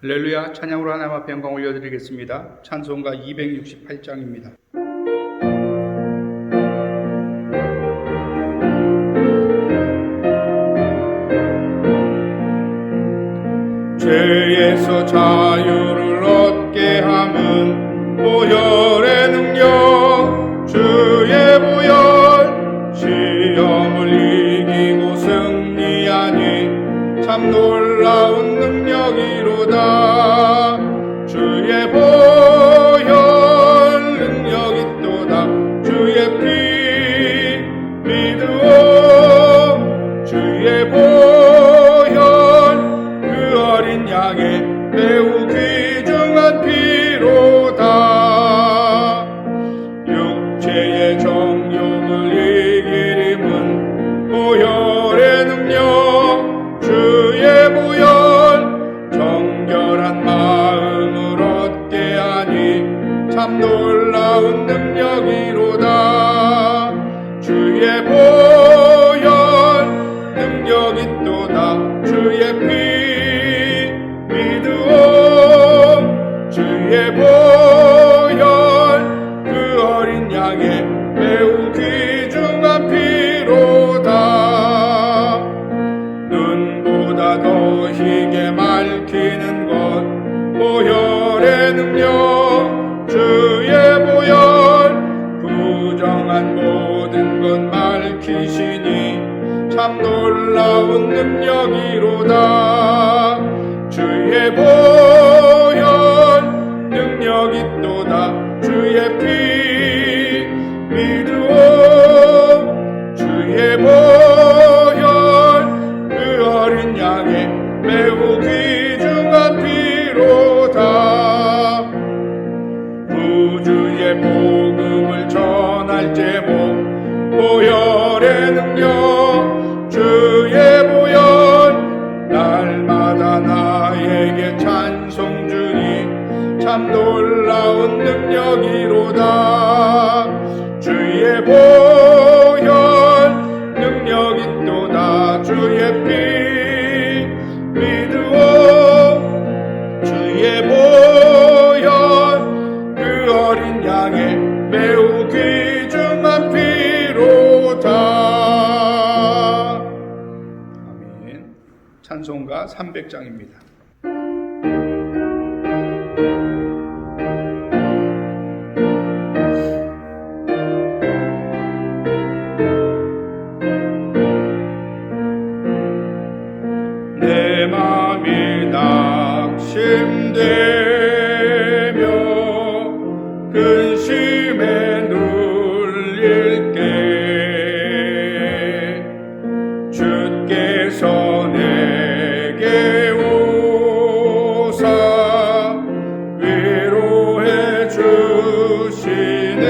할렐루야, 찬양으로 하나님 앞에 영광 올려드리겠습니다. 찬송가 268장입니다. 죄에서 자유를 얻게 함은 보혈의 능력, 주의 보혈, 시험을 이기고 승리하니 참 놀라운 능력이로다. 주의 보혈 능력 있도다. 주의 피 믿으오. 주의 보혈 그 어린 양의 매우 귀중한 피로다. 육체의 정욕을 이길 힘은 보혈의 능력, 주의 보혈 정결한 마음을 얻게 하니 참 놀라운 능력이로다. 주의 보혈 능력 있도다. 주의 피 믿으오. 주의 보혈 그 어린 양의 매우 귀중한 피로다. 눈보다 더 희게 밝히는 것 보혈의 능력, 주의 보혈 부정한 모든 것 밝히시니 참 놀라운 능력이로다. 주의 보혈 능력 있도다. 주의 피 믿으오. 주의 보혈 그 어린 양의 매우 귀중한 피로다. 우주의 복음을 전할 제목 보혈의 능력, 주의 보혈 날마다 나에게 찬송 주니 참 놀라운 능력이로다. 주의 보혈 능력 있도다. 주의 피 믿으오. 주의 보혈 그 어린 양의 매우 귀중한 피로다. 아멘. 찬송가 300장입니다. 내 마음이 낙심되며 근심에 눌릴 때 주께서 내게 오사 위로해 주시네.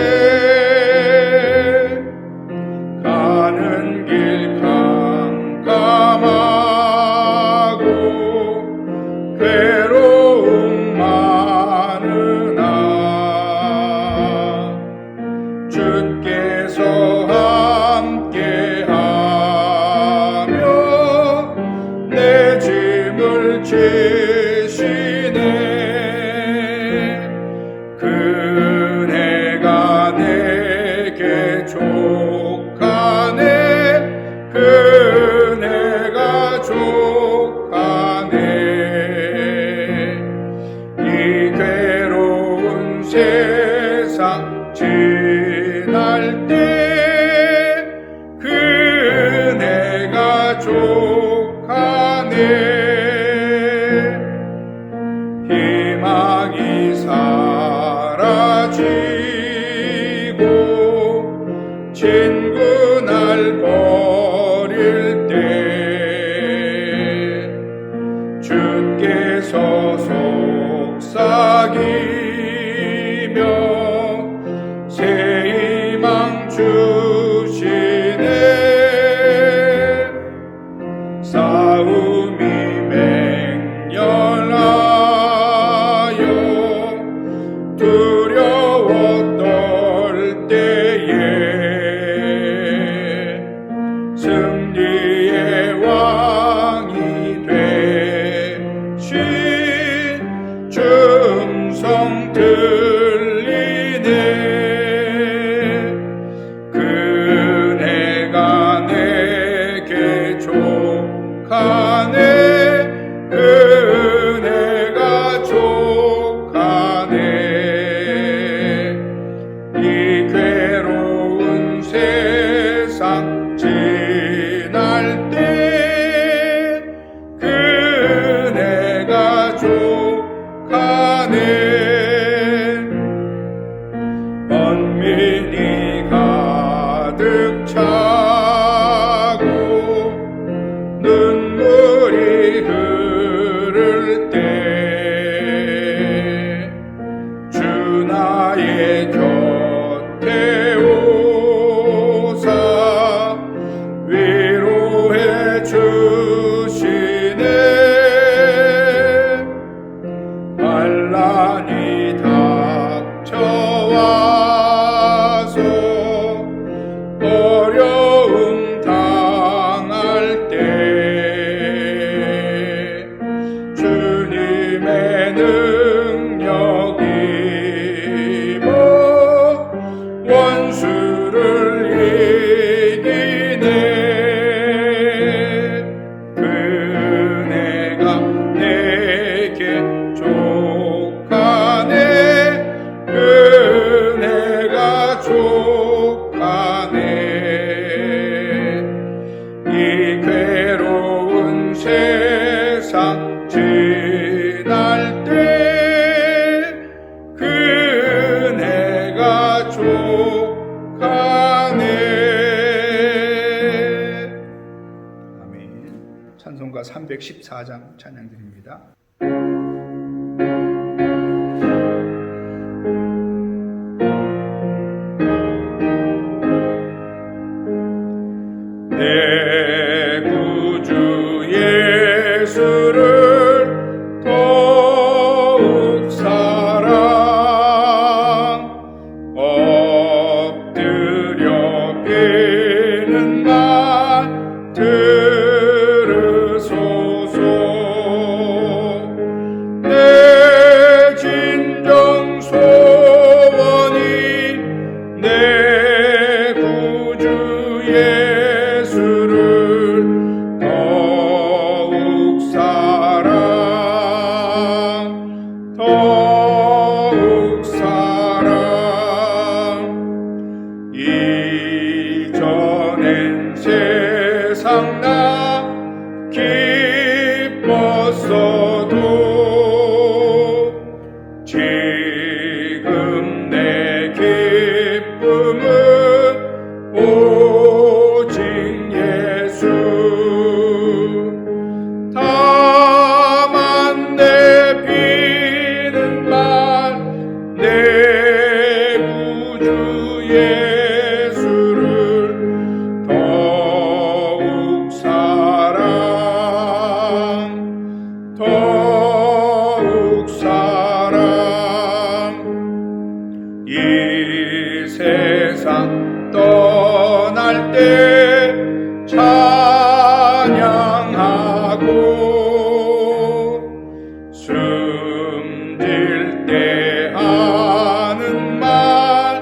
가는 길 캄캄하고 괴로움 많으나 주께서 함께하며 내 짐을 지시네. 그네가 내게 족하네. 그네가 족하네. 이 괴로운 세상 지날 때 그네가 족하네. 희망이 사라지고 친구 날 버릴 때 주께서 속삭이며 새 희망 주시네. 고민이 가득 차고 눈물이 흐를 때 주 나의 곁에 오사 위로해 주시네. 반란이 닥쳐와서 어려움 당할 때 주님의 능력 입어 원수를 이기네. 그네가 내게 족하네. 그네가 족하네. 이 괴로운 세상 지날 때 그네가 족하네. 아멘. 찬송가 314장 찬양드립니다. 내 구주 예수를 더욱 사랑 엎드려 비는 말 들으소서. 내 진정 소원이 내 구주 예수를 더욱 사랑 더욱 사랑. 이전엔 세상 나 기뻤어도 지금 내 기쁨은 오직 예수. 다만 내 비는 말 내 구주 예수를 더욱 사랑 더욱 사랑. 이 세상 떠날 때 찬양하고 숨질 때 하는 말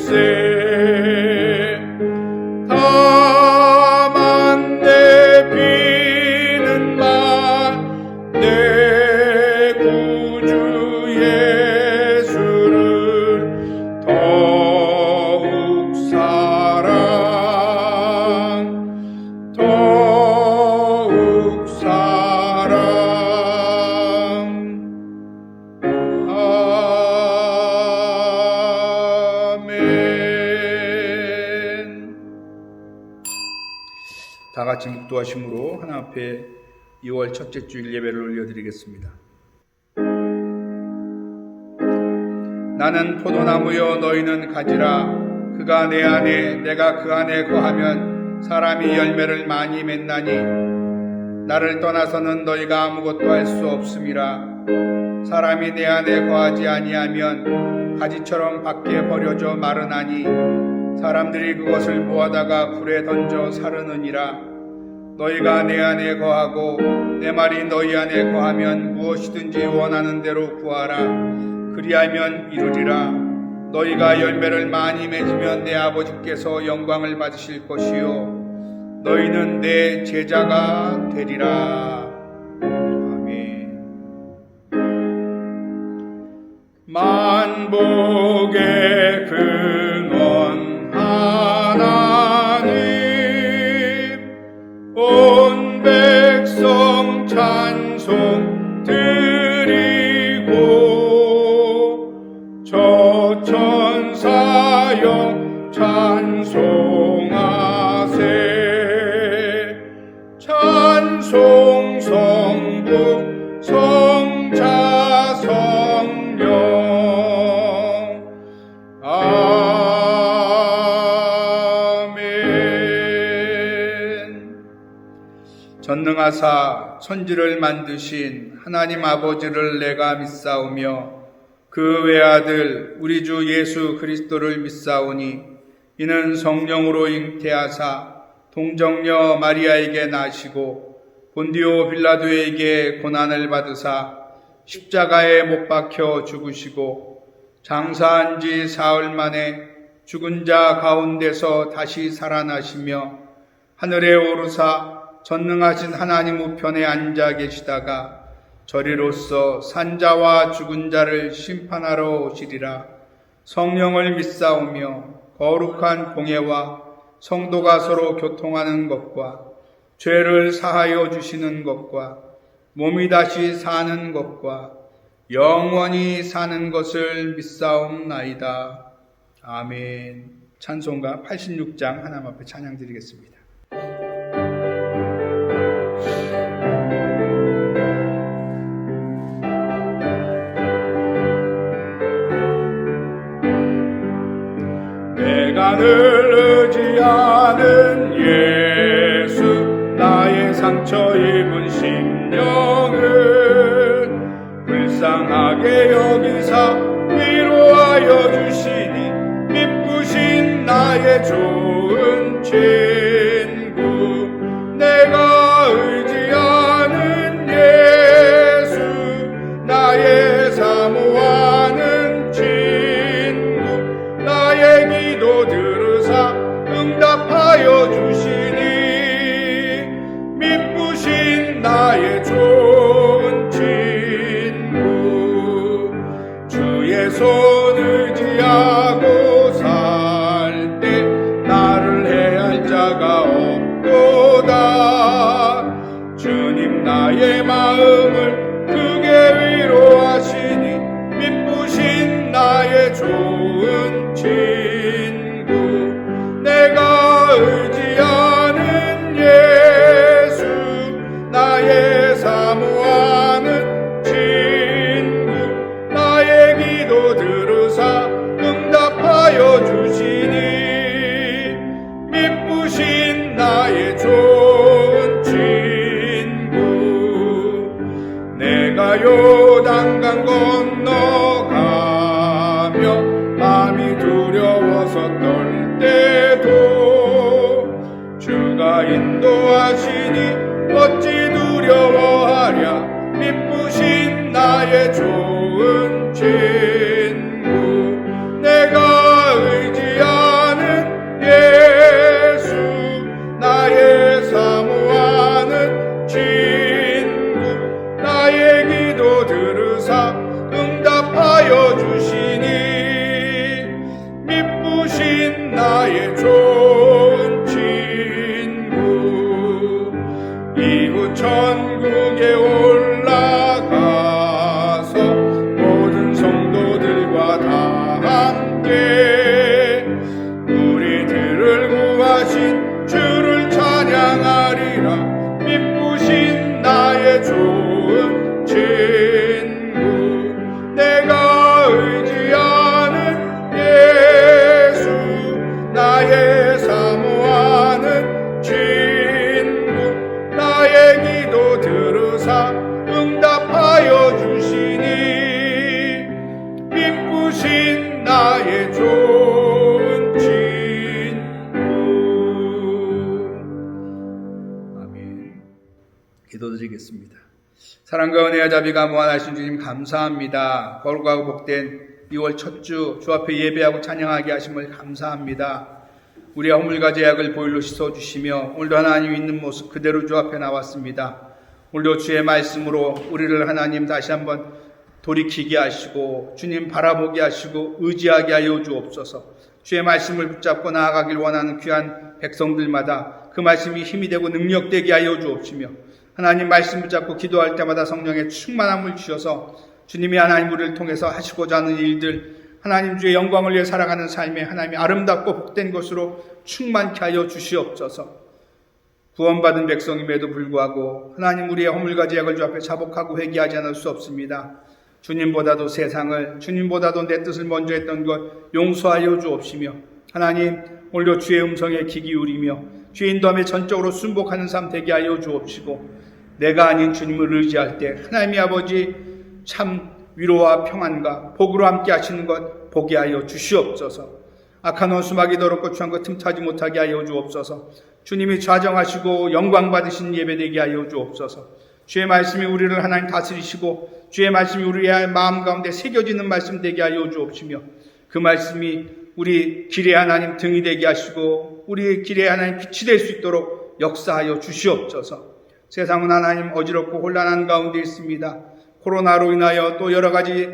이것일세. 다만 내 비는 말 내 구주 예수를 더욱 사랑 더욱 사랑. 아멘. 다 같이 묵도하심으로 하나님 앞에 2월 첫째 주일 예배를 올려드리겠습니다. 나는 포도나무여 너희는 가지라. 그가 내 안에 내가 그 안에 거하면 사람이 열매를 많이 맺나니 나를 떠나서는 너희가 아무것도 할 수 없음이라. 사람이 내 안에 거하지 아니하면 가지처럼 밖에 버려져 마르나니 사람들이 그것을 모아다가 불에 던져 사르느니라. 너희가 내 안에 거하고 내 말이 너희 안에 거하면 무엇이든지 원하는 대로 구하라. 그리하면 이루리라. 너희가 열매를 많이 맺으면 내 아버지께서 영광을 받으실 것이요 너희는 내 제자가 되리라. 아멘. 만복의 근원 하나님 온 백성 찬송 드리고 전능하사 천지를 만드신 하나님 아버지를 내가 믿사오며 그 외아들 우리 주 예수 그리스도를 믿사오니 이는 성령으로 잉태하사 동정녀 마리아에게 나시고 본디오 빌라도에게 고난을 받으사 십자가에 못 박혀 죽으시고 장사한 지 사흘 만에 죽은 자 가운데서 다시 살아나시며 하늘에 오르사 전능하신 하나님 우편에 앉아 계시다가 저리로서 산자와 죽은 자를 심판하러 오시리라. 성령을 믿사오며 거룩한 공예와 성도가 서로 교통하는 것과 죄를 사하여 주시는 것과 몸이 다시 사는 것과 영원히 사는 것을 믿사옵나이다. 아멘. 찬송가 86장 하나님 앞에 찬양 드리겠습니다. 내가 늘 의지하는 예수 나의 상처 입은 심령은 불쌍하게 여기사 위로하여 주시니 미쁘신 나의 좋은 친구 내가 의지하는 예수 나의 사모하는 친구 나의 기도 들으사 응답하여 주시니 미쁘신 나의 좋은 친구 주의 손 의지하고 살 때 나를 해할 자가 없도다. 주님 나의 마음을 크게 위로하시니 미쁘신 나의 좋은 친구 내가 의지하는 예수 나의 사모하는 친구 나의 기도 들으사 응답하여 주시니 미쁘신 나의 좋은 친구 내가 요단강 건너가며 마음이 두려워서 떨 때도 주가 인도하시니 어찌 두려워하랴 미쁘신 나의 좋은 친구 내가 의지하는 예수 나의 사모하는 친구 나의 기도 들으사 응답하여 주시니 미쁘신 나의 좋은 친구 이후 천국에 올라가서 모든 성도들과 다 함께 우리들을 구하신 주를 찬양하리라. 미쁘신 나의 좋은 친구 내가 의지하는 예수 나의 사모하는 친구 나의 기도 들으사 응답하여 주시니 미쁘신 나의 좋은 친구. 아멘. 기도드리겠습니다. 사랑과 은혜와 자비가 무한하신 주님 감사합니다. 거룩하고 복된 2월 첫 주 앞에 예배하고 찬양하게 하심을 감사합니다. 우리의 허물과 죄악을 보혈로 씻어주시며 오늘도 하나님 있는 모습 그대로 주 앞에 나왔습니다. 오늘도 주의 말씀으로 우리를 하나님 다시 한번 돌이키게 하시고 주님 바라보게 하시고 의지하게 하여 주옵소서. 주의 말씀을 붙잡고 나아가길 원하는 귀한 백성들마다 그 말씀이 힘이 되고 능력되게 하여 주옵시며 하나님 말씀 붙잡고 기도할 때마다 성령의 충만함을 주셔서 주님이 하나님 우리를 통해서 하시고자 하는 일들 하나님 주의 영광을 위해 살아가는 삶에 하나님이 아름답고 복된 것으로 충만케 하여 주시옵소서. 구원받은 백성임에도 불구하고 하나님 우리의 허물과 죄악을 주 앞에 자복하고 회개하지 않을 수 없습니다. 주님보다도 세상을 주님보다도 내 뜻을 먼저 했던 것 용서하여 주옵시며 하나님 오늘도 주의 음성에 귀 기울이며 주의 인도함에 전적으로 순복하는 삶 되게 하여 주옵시고, 내가 아닌 주님을 의지할 때 하나님의 아버지 참 위로와 평안과 복으로 함께 하시는 것 보게 하여 주시옵소서. 악한 원수마귀 더럽고 추한 것 틈타지 못하게 하여 주옵소서. 주님이 좌정하시고 영광 받으신 예배 되게 하여 주옵소서. 주의 말씀이 우리를 하나님 다스리시고 주의 말씀이 우리의 마음 가운데 새겨지는 말씀 되게 하여 주옵시며, 그 말씀이 우리 길의 하나님 등이 되게 하시고 우리 길의 하나님 빛이 될 수 있도록 역사하여 주시옵소서. 세상은 하나님 어지럽고 혼란한 가운데 있습니다. 코로나로 인하여 또 여러 가지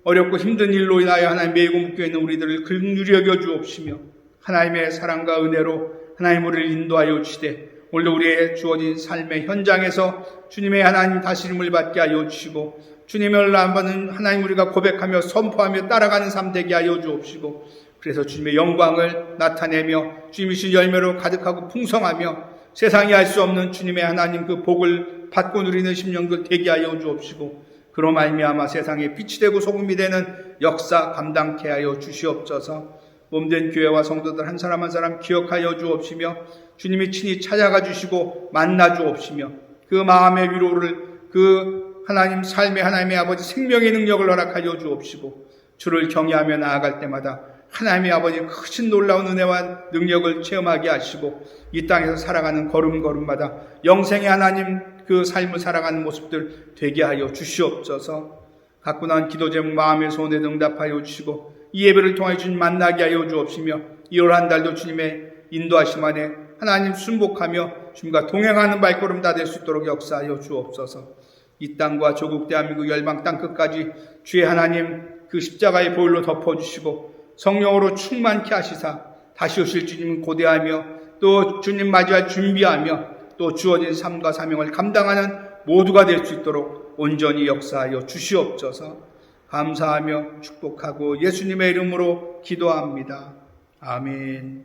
어렵고 힘든 일로 인하여 하나님 매이고 묶여있는 우리들을 긍휼히 여겨 주옵시며, 하나님의 사랑과 은혜로 하나님 우리를 인도하여 주시되 오늘 우리의 주어진 삶의 현장에서 주님의 하나님 다스림을 받게 하여 주시고, 주님을 한번은 하나님 우리가 고백하며 선포하며 따라가는 삶 되게 하여 주옵시고, 그래서 주님의 영광을 나타내며 주님이 주신 열매로 가득하고 풍성하며 세상이 알 수 없는 주님의 하나님 그 복을 받고 누리는 심령들 되게 하여 주옵시고, 그로 말미암아 세상에 빛이 되고 소금이 되는 역사 감당케 하여 주시옵소서. 몸된 교회와 성도들 한 사람 한 사람 기억하여 주옵시며, 주님이 친히 찾아가 주시고 만나 주옵시며, 그 마음의 위로를, 그 하나님 삶의 하나님의 아버지 생명의 능력을 허락하여 주옵시고, 주를 경외하며 나아갈 때마다 하나님의 아버지 크신 놀라운 은혜와 능력을 체험하게 하시고, 이 땅에서 살아가는 걸음걸음마다 영생의 하나님 그 삶을 살아가는 모습들 되게 하여 주시옵소서. 갖고 난 기도 제목 마음의 소원에 응답하여 주시고, 이 예배를 통하여 주님 만나게 하여 주옵시며, 2월 한 달도 주님의 인도하심 안에 하나님 순복하며 주님과 동행하는 발걸음 다 될 수 있도록 역사하여 주옵소서. 이 땅과 조국 대한민국 열방 땅 끝까지 주의 하나님 그 십자가의 보혈로 덮어주시고 성령으로 충만케 하시사 다시 오실 주님을 고대하며 또 주님 맞이할 준비하며 또 주어진 삶과 사명을 감당하는 모두가 될 수 있도록 온전히 역사하여 주시옵소서. 감사하며 축복하고 예수님의 이름으로 기도합니다. 아멘.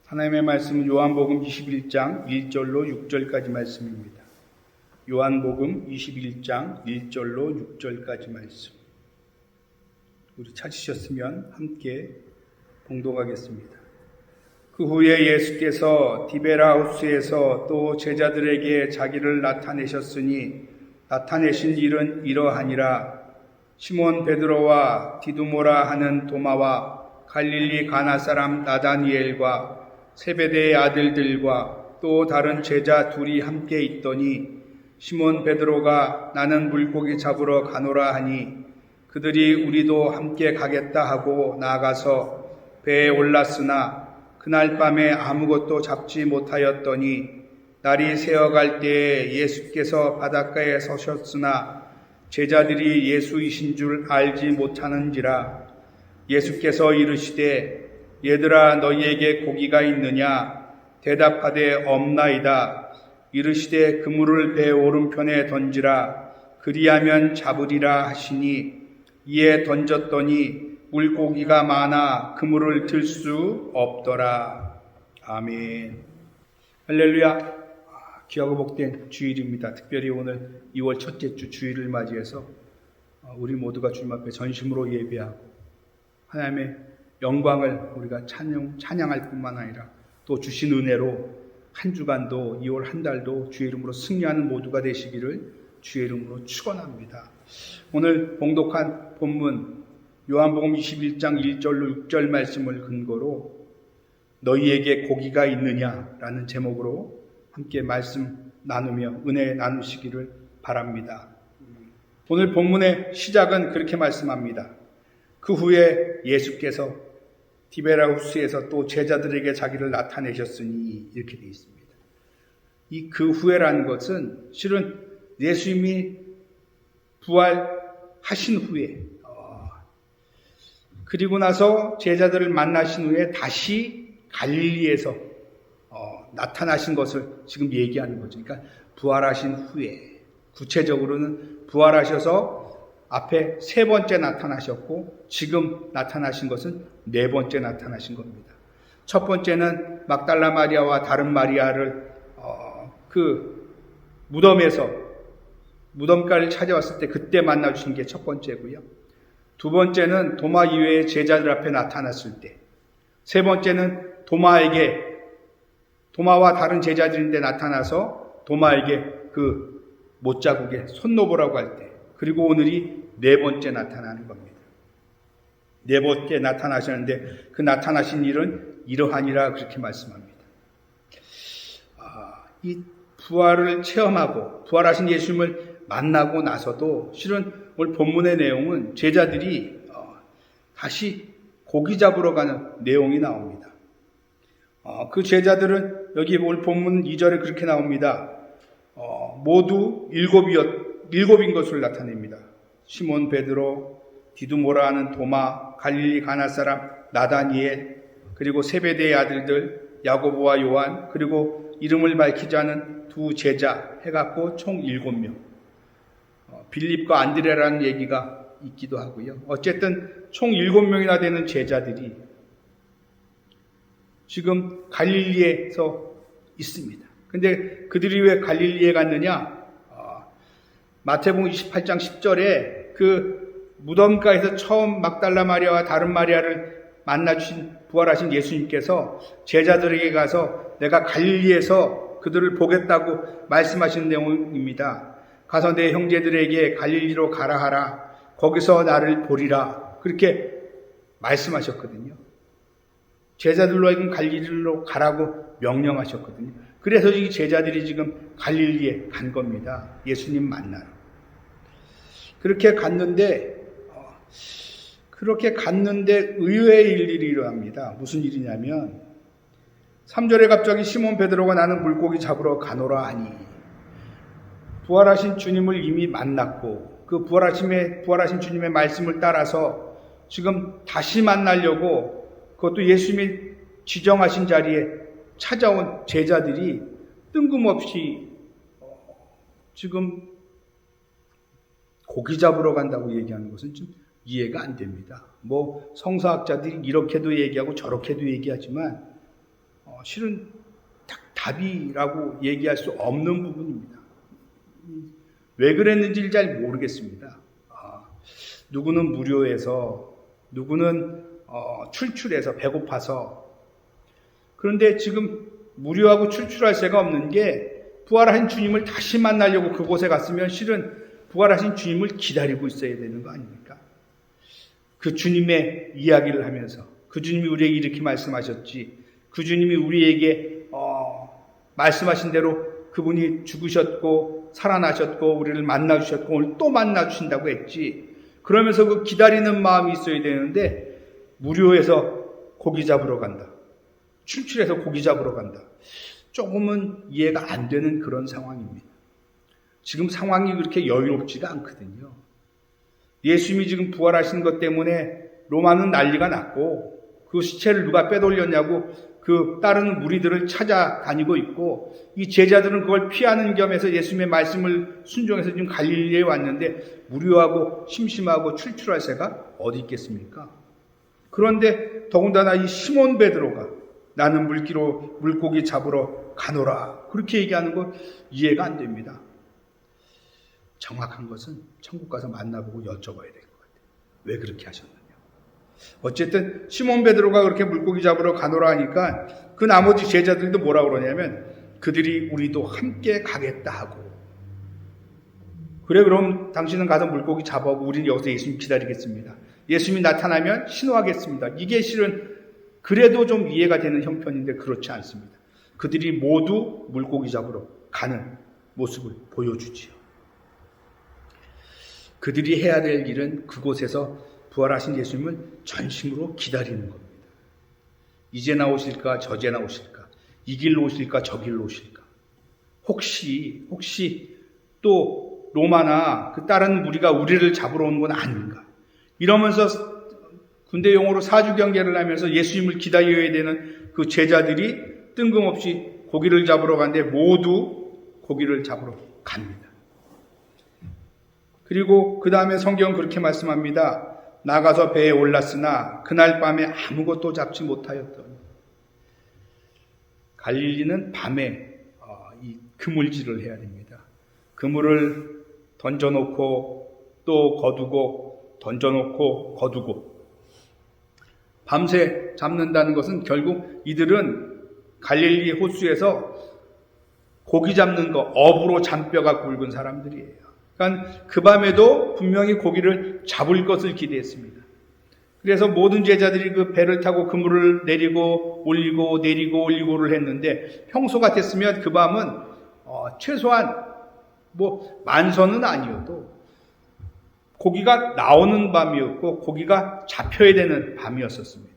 하나님의 말씀은 요한복음 21장 1절로 6절까지 말씀입니다. 요한복음 21장 1절로 6절까지 말씀. 우리 찾으셨으면 함께 봉독하겠습니다. 그 후에 예수께서 디베라우스에서 또 제자들에게 자기를 나타내셨으니 나타내신 일은 이러하니라. 시몬 베드로와 디두모라 하는 도마와 갈릴리 가나 사람 나다니엘과 세베대의 아들들과 또 다른 제자 둘이 함께 있더니, 시몬 베드로가 나는 물고기 잡으러 가노라 하니 그들이 우리도 함께 가겠다 하고 나아가서 배에 올랐으나 그날 밤에 아무것도 잡지 못하였더니, 날이 새어갈 때에 예수께서 바닷가에 서셨으나 제자들이 예수이신 줄 알지 못하는지라. 예수께서 이르시되 얘들아 너희에게 고기가 있느냐? 대답하되 없나이다. 이르시되 그물을 배 오른편에 던지라. 그리하면 잡으리라 하시니 이에 던졌더니 물고기가 많아 그물을 들 수 없더라. 아멘. 할렐루야. 귀하고 복된 주일입니다. 특별히 오늘 2월 첫째 주 주일을 맞이해서 우리 모두가 주님 앞에 전심으로 예배하고 하나님의 영광을 우리가 찬양할 뿐만 아니라 또 주신 은혜로 한 주간도 2월 한 달도 주의 이름으로 승리하는 모두가 되시기를 주의 이름으로 축원합니다. 오늘 봉독한 본문 요한복음 21장 1절로 6절 말씀을 근거로 너희에게 고기가 있느냐라는 제목으로 함께 말씀 나누며 은혜 나누시기를 바랍니다. 오늘 본문의 시작은 그렇게 말씀합니다. 그 후에 예수께서 디베라우스에서 또 제자들에게 자기를 나타내셨으니 이렇게 되어 있습니다. 이 그 후에라는 것은 실은 예수님이 부활하신 후에 그리고 나서 제자들을 만나신 후에 다시 갈릴리에서 나타나신 것을 지금 얘기하는 거죠. 그러니까 부활하신 후에, 구체적으로는 부활하셔서 앞에 세 번째 나타나셨고 지금 나타나신 것은 네 번째 나타나신 겁니다. 첫 번째는 막달라 마리아와 다른 마리아를 그 무덤에서 무덤가를 찾아왔을 때 그때 만나주신 게 첫 번째고요. 두 번째는 도마 이외의 제자들 앞에 나타났을 때, 세 번째는 도마에게 도마와 다른 제자들인데 나타나서 도마에게 그 못자국에 손 놓으라고 할 때, 그리고 오늘이 네 번째 나타나는 겁니다. 네 번째 나타나셨는데 그 나타나신 일은 이러하니라 그렇게 말씀합니다. 이 부활을 체험하고 부활하신 예수님을 만나고 나서도 실은 오늘 본문의 내용은 제자들이 다시 고기 잡으러 가는 내용이 나옵니다. 그 제자들은 여기 오늘 본문 2절에 그렇게 나옵니다. 모두 일곱인 것을 나타냅니다. 시몬 베드로, 디두모라 하는 도마, 갈릴리 가나 사람 나다니엘, 그리고 세베대의 아들들 야고보와 요한, 그리고 이름을 밝히지 않은 두 제자 해갖고 총 7명. 빌립과 안드레라는 얘기가 있기도 하고요. 어쨌든 총 7명이나 되는 제자들이 지금 갈릴리에서 있습니다. 근데 그들이 왜 갈릴리에 갔느냐? 마태복음 28장 10절에 그 무덤가에서 처음 막달라 마리아와 다른 마리아를 만나주신 부활하신 예수님께서 제자들에게 가서 내가 갈릴리에서 그들을 보겠다고 말씀하신 내용입니다. 가서 내 형제들에게 갈릴리로 가라 하라. 거기서 나를 보리라. 그렇게 말씀하셨거든요. 제자들로 하여금 갈릴리로 가라고 명령하셨거든요. 그래서 이 제자들이 지금 갈릴리에 간 겁니다. 예수님 만나러. 그렇게 갔는데 의외의 일이 일어납니다. 무슨 일이냐면 3절에 갑자기 시몬 베드로가 나는 물고기 잡으러 가노라 하니, 부활하신 주님을 이미 만났고 그 부활하신 주님의 말씀을 따라서 지금 다시 만나려고 그것도 예수님이 지정하신 자리에 찾아온 제자들이 뜬금없이 지금 고기 잡으러 간다고 얘기하는 것은 좀 이해가 안 됩니다. 성서학자들이 이렇게도 얘기하고 저렇게도 얘기하지만 실은 답이라고 얘기할 수 없는 부분입니다. 왜 그랬는지를 잘 모르겠습니다. 누구는 무료해서, 누구는 출출해서 배고파서. 그런데 지금 무료하고 출출할 새가 없는 게 부활하신 주님을 다시 만나려고 그곳에 갔으면 실은 부활하신 주님을 기다리고 있어야 되는 거 아닙니까? 그 주님의 이야기를 하면서 그 주님이 우리에게 이렇게 말씀하셨지, 그 주님이 우리에게 말씀하신 대로 그분이 죽으셨고 살아나셨고 우리를 만나주셨고 오늘 또 만나주신다고 했지. 그러면서 그 기다리는 마음이 있어야 되는데 무료해서 고기 잡으러 간다, 출출해서 고기 잡으러 간다. 조금은 이해가 안 되는 그런 상황입니다. 지금 상황이 그렇게 여유롭지가 않거든요. 예수님이 지금 부활하신 것 때문에 로마는 난리가 났고 그 시체를 누가 빼돌렸냐고 그 따르는 무리들을 찾아다니고 있고, 이 제자들은 그걸 피하는 겸해서 예수님의 말씀을 순종해서 지금 갈릴리에 왔는데 무료하고 심심하고 출출할 새가 어디 있겠습니까? 그런데 더군다나 이 시몬 베드로가 나는 물고기 잡으러 가노라 그렇게 얘기하는 건 이해가 안 됩니다. 정확한 것은 천국 가서 만나보고 여쭤봐야 될 것 같아요. 왜 그렇게 하셨느냐. 어쨌든 시몬 베드로가 그렇게 물고기 잡으러 가노라 하니까 그 나머지 제자들도 뭐라 그러냐면 그들이 우리도 함께 가겠다 하고, 그래 그럼 당신은 가서 물고기 잡아오고 우리는 여기서 예수님 기다리겠습니다. 예수님이 나타나면 신호하겠습니다. 이게 실은 그래도 좀 이해가 되는 형편인데 그렇지 않습니다. 그들이 모두 물고기 잡으러 가는 모습을 보여주지요. 그들이 해야 될 일은 그곳에서 부활하신 예수님을 전심으로 기다리는 겁니다. 이제 나오실까 저제 나오실까, 이 길로 오실까 저 길로 오실까, 혹시 또 로마나 그 다른 무리가 우리를 잡으러 오는 건 아닌가, 이러면서 군대 용어로 사주경계를 하면서 예수님을 기다려야 되는 그 제자들이 뜬금없이 고기를 잡으러 가는데 모두 고기를 잡으러 갑니다. 그리고 그 다음에 성경은 그렇게 말씀합니다. 나가서 배에 올랐으나 그날 밤에 아무것도 잡지 못하였더니. 갈릴리는 밤에 이 그물질을 해야 됩니다. 그물을 던져놓고 또 거두고 던져놓고 거두고 밤새 잡는다는 것은 결국 이들은 갈릴리 호수에서 고기 잡는 거, 업으로 잔뼈가 굵은 사람들이에요. 그러니까 그 밤에도 분명히 고기를 잡을 것을 기대했습니다. 그래서 모든 제자들이 그 배를 타고 그물을 내리고 올리고 내리고 올리고를 했는데, 평소 같았으면 그 밤은 최소한 만선은 아니어도 고기가 나오는 밤이었고 고기가 잡혀야 되는 밤이었었습니다.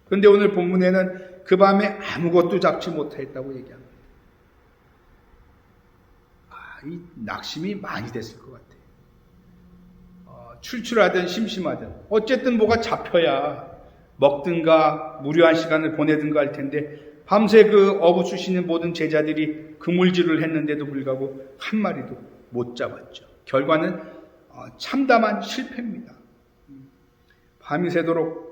그런데 오늘 본문에는 그 밤에 아무것도 잡지 못했다고 얘기합니다. 이 낙심이 많이 됐을 것 같아요. 출출하든 심심하든 어쨌든 뭐가 잡혀야 먹든가 무료한 시간을 보내든가 할 텐데, 밤새 그 어부 주시는 모든 제자들이 그물질을 했는데도 불구하고 한 마리도 못 잡았죠. 결과는 참담한 실패입니다. 밤이 새도록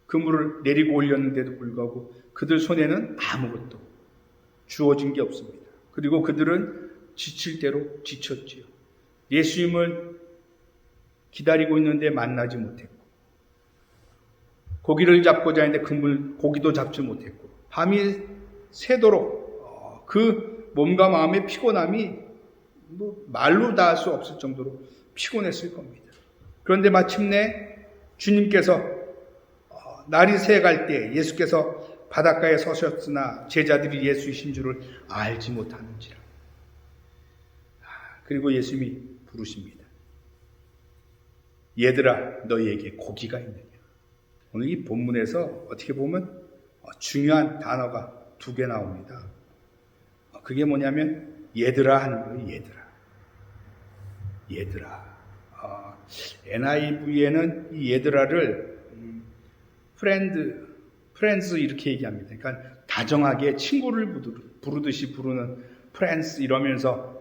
그물을 내리고 올렸는데도 불구하고 그들 손에는 아무것도 주어진 게 없습니다. 그리고 그들은 지칠 대로 지쳤지요. 예수님을 기다리고 있는데 만나지 못했고, 고기를 잡고자 했는데 고기도 잡지 못했고, 밤이 새도록 그 몸과 마음의 피곤함이 말로 닿을 수 없을 정도로 피곤했을 겁니다. 그런데 마침내 주님께서 날이 새갈 때 예수께서 바닷가에 서셨으나 제자들이 예수이신 줄을 알지 못하는지라. 그리고 예수님이 부르십니다. 얘들아, 너희에게 고기가 있느냐? 오늘 이 본문에서 어떻게 보면 중요한 단어가 두 개 나옵니다. 그게 뭐냐면 얘들아 하는 거예요. 얘들아. NIV에는 이 얘들아를 프렌즈 이렇게 얘기합니다. 그러니까 다정하게 친구를 부르듯이 부르는 프렌즈 이러면서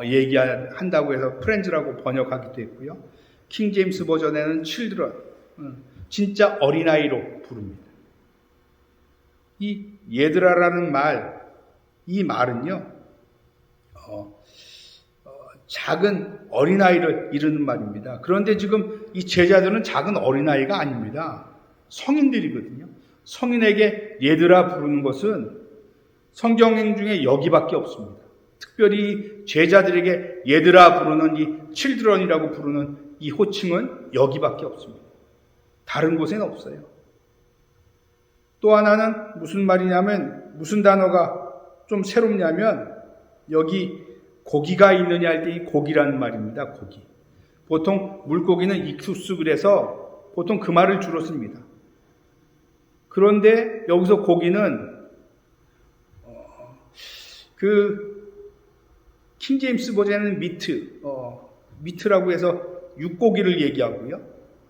얘기한다고 해서 프렌즈라고 번역하기도 했고요. 킹 제임스 버전에는 children, 진짜 어린아이로 부릅니다. 이 얘들아라는 이 말은요, 작은 어린아이를 이르는 말입니다. 그런데 지금 이 제자들은 작은 어린아이가 아닙니다. 성인들이거든요. 성인에게 얘들아 부르는 것은 성경 중에 여기밖에 없습니다. 특별히 제자들에게 얘들아 부르는 이 children이라고 부르는 이 호칭은 여기밖에 없습니다. 다른 곳에는 없어요. 또 하나는 무슨 말이냐면, 무슨 단어가 좀 새롭냐면, 여기 고기가 있느냐 할 때 이 고기라는 말입니다. 고기. 보통 물고기는 익투스 그래서 보통 그 말을 주로 씁니다. 그런데 여기서 고기는 킹 제임스 버전에는 미트라고 해서 육고기를 얘기하고요.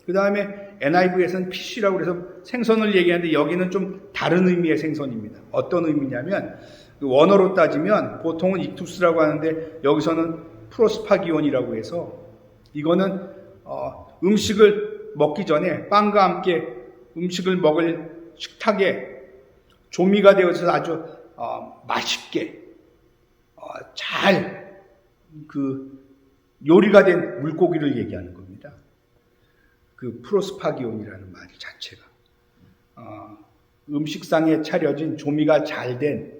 그 다음에 NIV에서는 피쉬라고 해서 생선을 얘기하는데, 여기는 좀 다른 의미의 생선입니다. 어떤 의미냐면, 원어로 따지면 보통은 익투스라고 하는데 여기서는 프로스파기온이라고 해서, 이거는 음식을 먹기 전에 빵과 함께 음식을 먹을 식탁에 조미가 되어서 아주 맛있게 잘 요리가 된 물고기를 얘기하는 겁니다. 그 프로스파기온이라는 말 자체가 음식상에 차려진 조미가 잘 된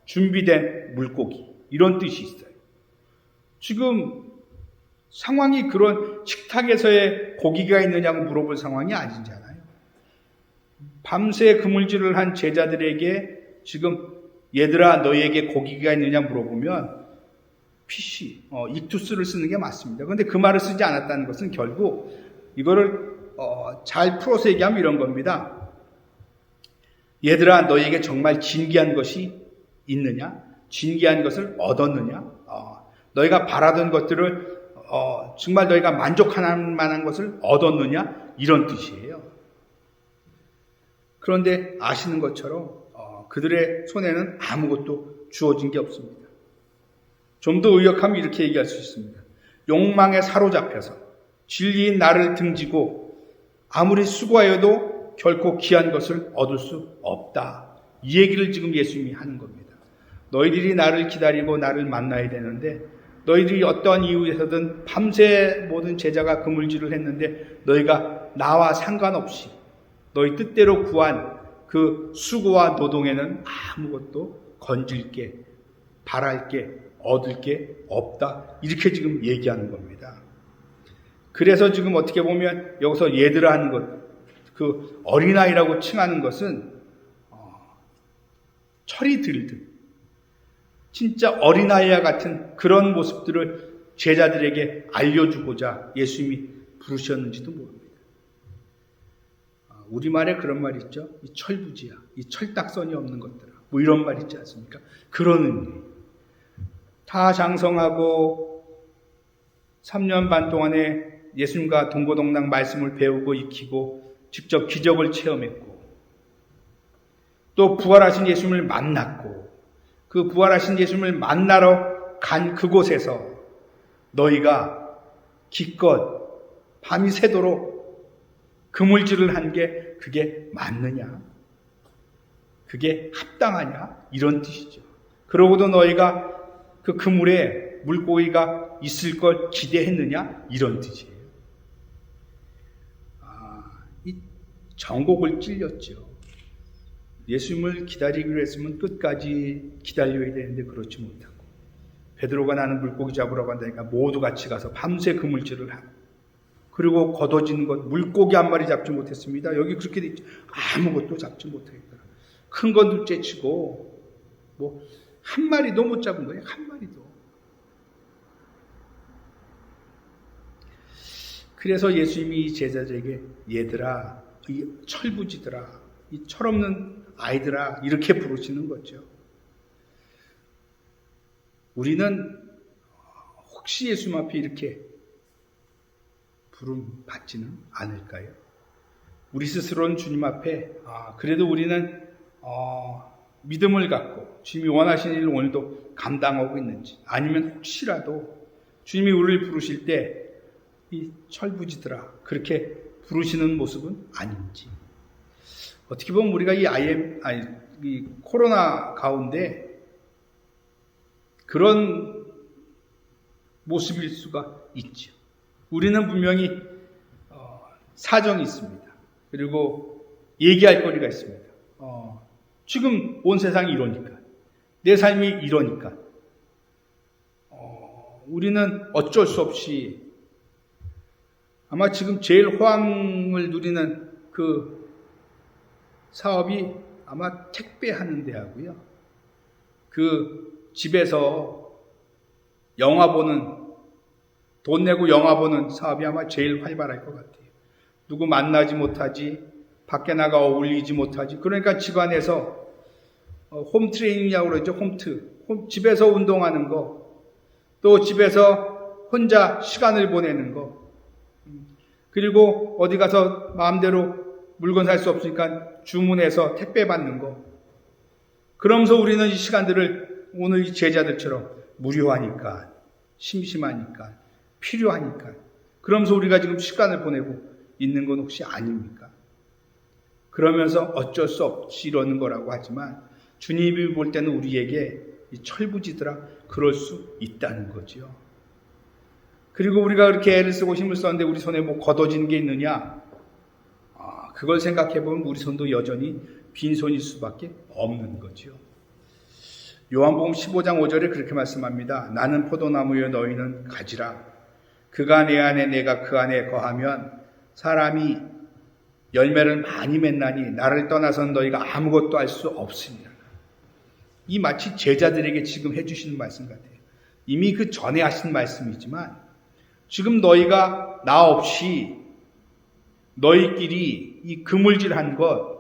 준비된 물고기, 이런 뜻이 있어요. 지금 상황이 그런 식탁에서의 고기가 있느냐고 물어볼 상황이 아니잖아요. 밤새 그물질을 한 제자들에게 지금 얘들아 너희에게 고기가 있느냐 물어보면 피쉬, 익투스를 쓰는 게 맞습니다. 그런데 그 말을 쓰지 않았다는 것은 결국 이거를 잘 풀어서 얘기하면 이런 겁니다. 얘들아 너희에게 정말 진귀한 것이 있느냐? 진귀한 것을 얻었느냐? 너희가 바라던 것들을 정말 너희가 만족할 만한 것을 얻었느냐? 이런 뜻이에요. 그런데 아시는 것처럼 그들의 손에는 아무것도 주어진 게 없습니다. 좀 더 의역하면 이렇게 얘기할 수 있습니다. 욕망에 사로잡혀서 진리인 나를 등지고 아무리 수고하여도 결코 귀한 것을 얻을 수 없다. 이 얘기를 지금 예수님이 하는 겁니다. 너희들이 나를 기다리고 나를 만나야 되는데, 너희들이 어떠한 이유에서든 밤새 모든 제자가 그물질을 했는데 너희가 나와 상관없이 너희 뜻대로 구한 그 수고와 노동에는 아무것도 건질 게, 바랄 게, 얻을 게 없다. 이렇게 지금 얘기하는 겁니다. 그래서 지금 어떻게 보면 여기서 얘들아 하는 것, 그 어린아이라고 칭하는 것은 철이 들듯 진짜 어린아이와 같은 그런 모습들을 제자들에게 알려주고자 예수님이 부르셨는지도 모릅니다. 우리말에 그런 말이 있죠. 이 철부지야, 이 철딱선이 없는 것들아, 뭐 이런 말 있지 않습니까? 그런 의미. 다 장성하고 3년 반 동안에 예수님과 동고동락 말씀을 배우고 익히고 직접 기적을 체험했고 또 부활하신 예수님을 만났고 그 부활하신 예수님을 만나러 간 그곳에서 너희가 기껏 밤이 새도록 그물질을 한 게 그게 맞느냐? 그게 합당하냐? 이런 뜻이죠. 그러고도 너희가 그 그물에 물고기가 있을 걸 기대했느냐? 이런 뜻이에요. 이 정곡을 찔렸죠. 예수님을 기다리기로 했으면 끝까지 기다려야 되는데 그렇지 못하고 베드로가 나는 물고기 잡으러 간다니까 모두 같이 가서 밤새 그물질을 하고 그리고 걷어지는 것 물고기 한 마리 잡지 못했습니다. 여기 그렇게 돼 있죠. 아무것도 잡지 못하겠다. 큰 건 둘째 치고 뭐 한 마리도 못 잡은 거예요. 한 마리도. 그래서 예수님이 이 제자들에게 얘들아, 이 철부지들아, 이 철없는 아이들아 이렇게 부르시는 거죠. 우리는 혹시 예수님 앞에 이렇게 부름 받지는 않을까요? 우리 스스로는 주님 앞에 그래도 우리는 믿음을 갖고 주님이 원하시는 일을 오늘도 감당하고 있는지 아니면 혹시라도 주님이 우리를 부르실 때 이 철부지들아 그렇게 부르시는 모습은 아닌지 어떻게 보면 우리가 이 코로나 가운데 그런 모습일 수가 있죠. 우리는 분명히 사정이 있습니다. 그리고 얘기할 거리가 있습니다. 지금 온 세상이 이러니까 내 삶이 이러니까 우리는 어쩔 수 없이 아마 지금 제일 호황을 누리는 그 사업이 아마 택배하는 데 하고요. 그 집에서 영화 보는 돈 내고 영화 보는 사업이 아마 제일 활발할 것 같아요. 누구 만나지 못하지, 밖에 나가 어울리지 못하지. 그러니까 집안에서 홈 트레이닝이라고 그러죠. 집에서 운동하는 거, 또 집에서 혼자 시간을 보내는 거, 그리고 어디 가서 마음대로 물건 살 수 없으니까 주문해서 택배 받는 거. 그러면서 우리는 이 시간들을 오늘 이 제자들처럼 무료하니까, 심심하니까, 필요하니까. 그러면서 우리가 지금 시간을 보내고 있는 건 혹시 아닙니까? 그러면서 어쩔 수 없이 이러는 거라고 하지만 주님이 볼 때는 우리에게 이 철부지더라 그럴 수 있다는 거죠. 그리고 우리가 그렇게 애를 쓰고 힘을 썼는데 우리 손에 뭐 걷어진 게 있느냐? 그걸 생각해 보면 우리 손도 여전히 빈손일 수밖에 없는 거죠. 요한복음 15장 5절에 그렇게 말씀합니다. 나는 포도나무여 너희는 가지라. 그가 내 안에 내가 그 안에 거하면 사람이 열매를 많이 맺나니 나를 떠나서는 너희가 아무것도 할 수 없습니다. 이 마치 제자들에게 지금 해주시는 말씀 같아요. 이미 그 전에 하신 말씀이지만 지금 너희가 나 없이 너희끼리 이 그물질한 것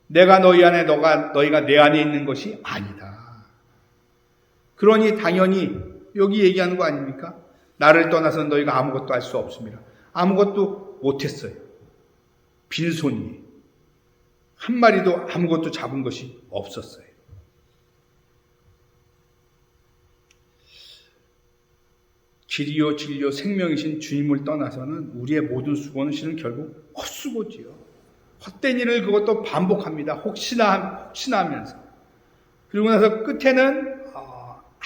내가 너희 안에 너희가 내 안에 있는 것이 아니다. 그러니 당연히 여기 얘기하는 거 아닙니까? 나를 떠나서는 너희가 아무것도 할 수 없습니다. 아무것도 못했어요. 빈손이 한 마리도 아무것도 잡은 것이 없었어요. 길이요 진리요 생명이신 주님을 떠나서는 우리의 모든 수고는 실은 결국 헛수고지요. 헛된 일을 그것도 반복합니다. 혹시나 하면서. 그리고 나서 끝에는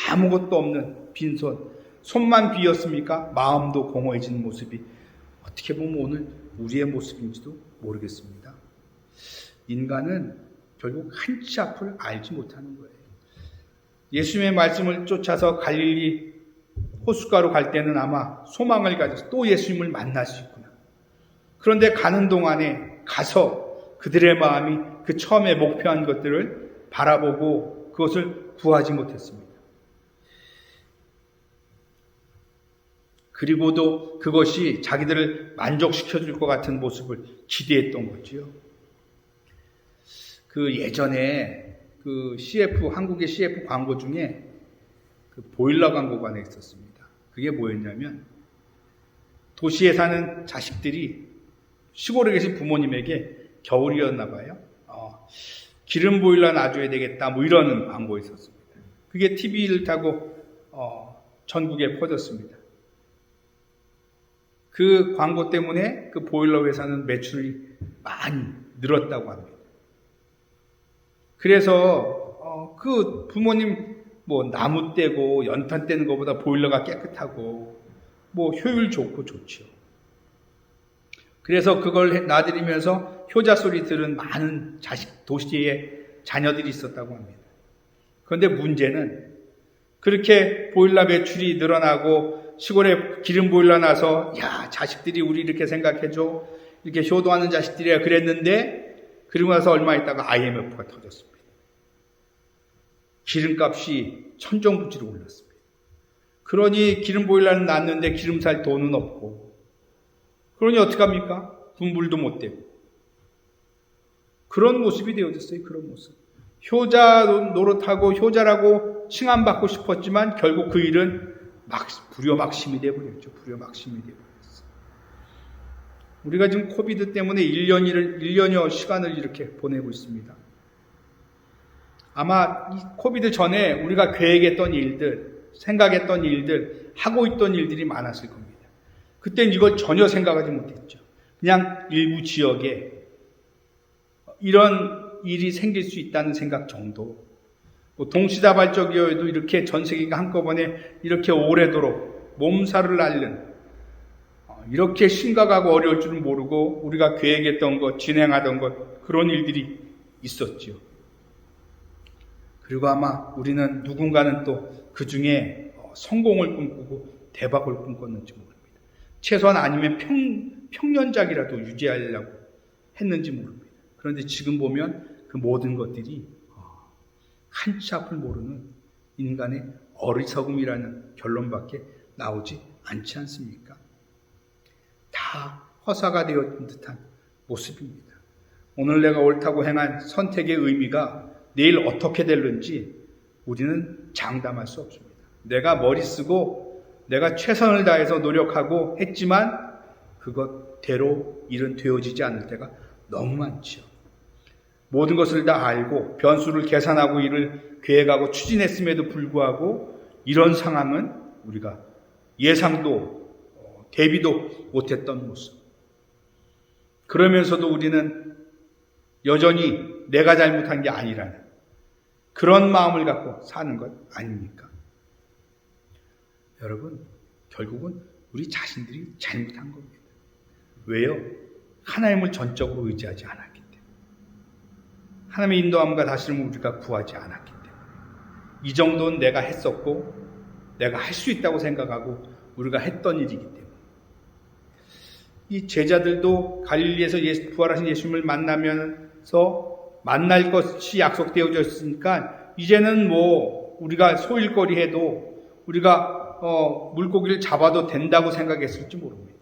아무것도 없는 빈손. 손만 비었습니까? 마음도 공허해지는 모습이 어떻게 보면 오늘 우리의 모습인지도 모르겠습니다. 인간은 결국 한치 앞을 알지 못하는 거예요. 예수님의 말씀을 쫓아서 갈릴리 호숫가로 갈 때는 아마 소망을 가져서 또 예수님을 만날 수 있구나. 그런데 가는 동안에 가서 그들의 마음이 그 처음에 목표한 것들을 바라보고 그것을 구하지 못했습니다. 그리고도 그것이 자기들을 만족시켜 줄 것 같은 모습을 기대했던 거지요. 그 예전에 그 한국의 CF 광고 중에 그 보일러 광고가 하나 있었습니다. 그게 뭐였냐면 도시에 사는 자식들이 시골에 계신 부모님에게 겨울이었나 봐요. 기름 보일러 놔줘야 되겠다 뭐 이러는 광고 있었습니다. 그게 TV를 타고 전국에 퍼졌습니다. 그 광고 때문에 그 보일러 회사는 매출이 많이 늘었다고 합니다. 그래서 그 부모님 뭐 나무 떼고 연탄 떼는 것보다 보일러가 깨끗하고 뭐 효율 좋고 좋죠. 그래서 그걸 놔드리면서 효자 소리 들은 많은 도시의 자녀들이 있었다고 합니다. 그런데 문제는 그렇게 보일러 매출이 늘어나고 시골에 기름 보일러 나서 야 자식들이 우리 이렇게 생각해줘 이렇게 효도하는 자식들이야 그랬는데 그리고 나서 얼마 있다가 IMF가 터졌습니다. 기름값이 천정부지로 올랐습니다. 그러니 기름 보일러는 났는데 기름 살 돈은 없고 그러니 어떡합니까? 분불도 못 되고 그런 모습이 되어졌어요. 그런 모습. 효자 노릇하고 효자라고 칭함받고 싶었지만 결국 그 일은 불효막심이 되어버렸죠. 불효막심이 되어버렸어요. 우리가 지금 코비드 때문에 1년여 시간을 이렇게 보내고 있습니다. 아마 이 코비드 전에 우리가 계획했던 일들, 생각했던 일들, 하고 있던 일들이 많았을 겁니다. 그땐 이걸 전혀 생각하지 못했죠. 그냥 일부 지역에 이런 일이 생길 수 있다는 생각 정도. 동시다발적이어도 이렇게 전 세계가 한꺼번에 이렇게 오래도록 몸살을 앓는 이렇게 심각하고 어려울 줄은 모르고 우리가 계획했던 것, 진행하던 것 그런 일들이 있었죠. 그리고 아마 우리는 누군가는 또 그 중에 성공을 꿈꾸고 대박을 꿈꿨는지 모릅니다. 최소한 아니면 평년작이라도 유지하려고 했는지 모릅니다. 그런데 지금 보면 그 모든 것들이 한치 앞을 모르는 인간의 어리석음이라는 결론밖에 나오지 않지 않습니까? 다 허사가 되었던 듯한 모습입니다. 오늘 내가 옳다고 행한 선택의 의미가 내일 어떻게 될는지 우리는 장담할 수 없습니다. 내가 머리 쓰고 내가 최선을 다해서 노력하고 했지만 그것대로 일은 되어지지 않을 때가 너무 많죠. 모든 것을 다 알고 변수를 계산하고 일을 계획하고 추진했음에도 불구하고 이런 상황은 우리가 예상도 대비도 못했던 모습. 그러면서도 우리는 여전히 내가 잘못한 게 아니라는 그런 마음을 갖고 사는 것 아닙니까? 여러분, 결국은 우리 자신들이 잘못한 겁니다. 왜요? 하나님을 전적으로 의지하지 않았기 때문에. 하나님의 인도함과 다스림을 우리가 구하지 않았기 때문에. 이 정도는 내가 했었고 내가 할 수 있다고 생각하고 우리가 했던 일이기 때문에. 이 제자들도 갈릴리에서 부활하신 예수님을 만나면서 만날 것이 약속되어져 있으니까 이제는 뭐 우리가 소일거리 해도 우리가 물고기를 잡아도 된다고 생각했을지 모릅니다.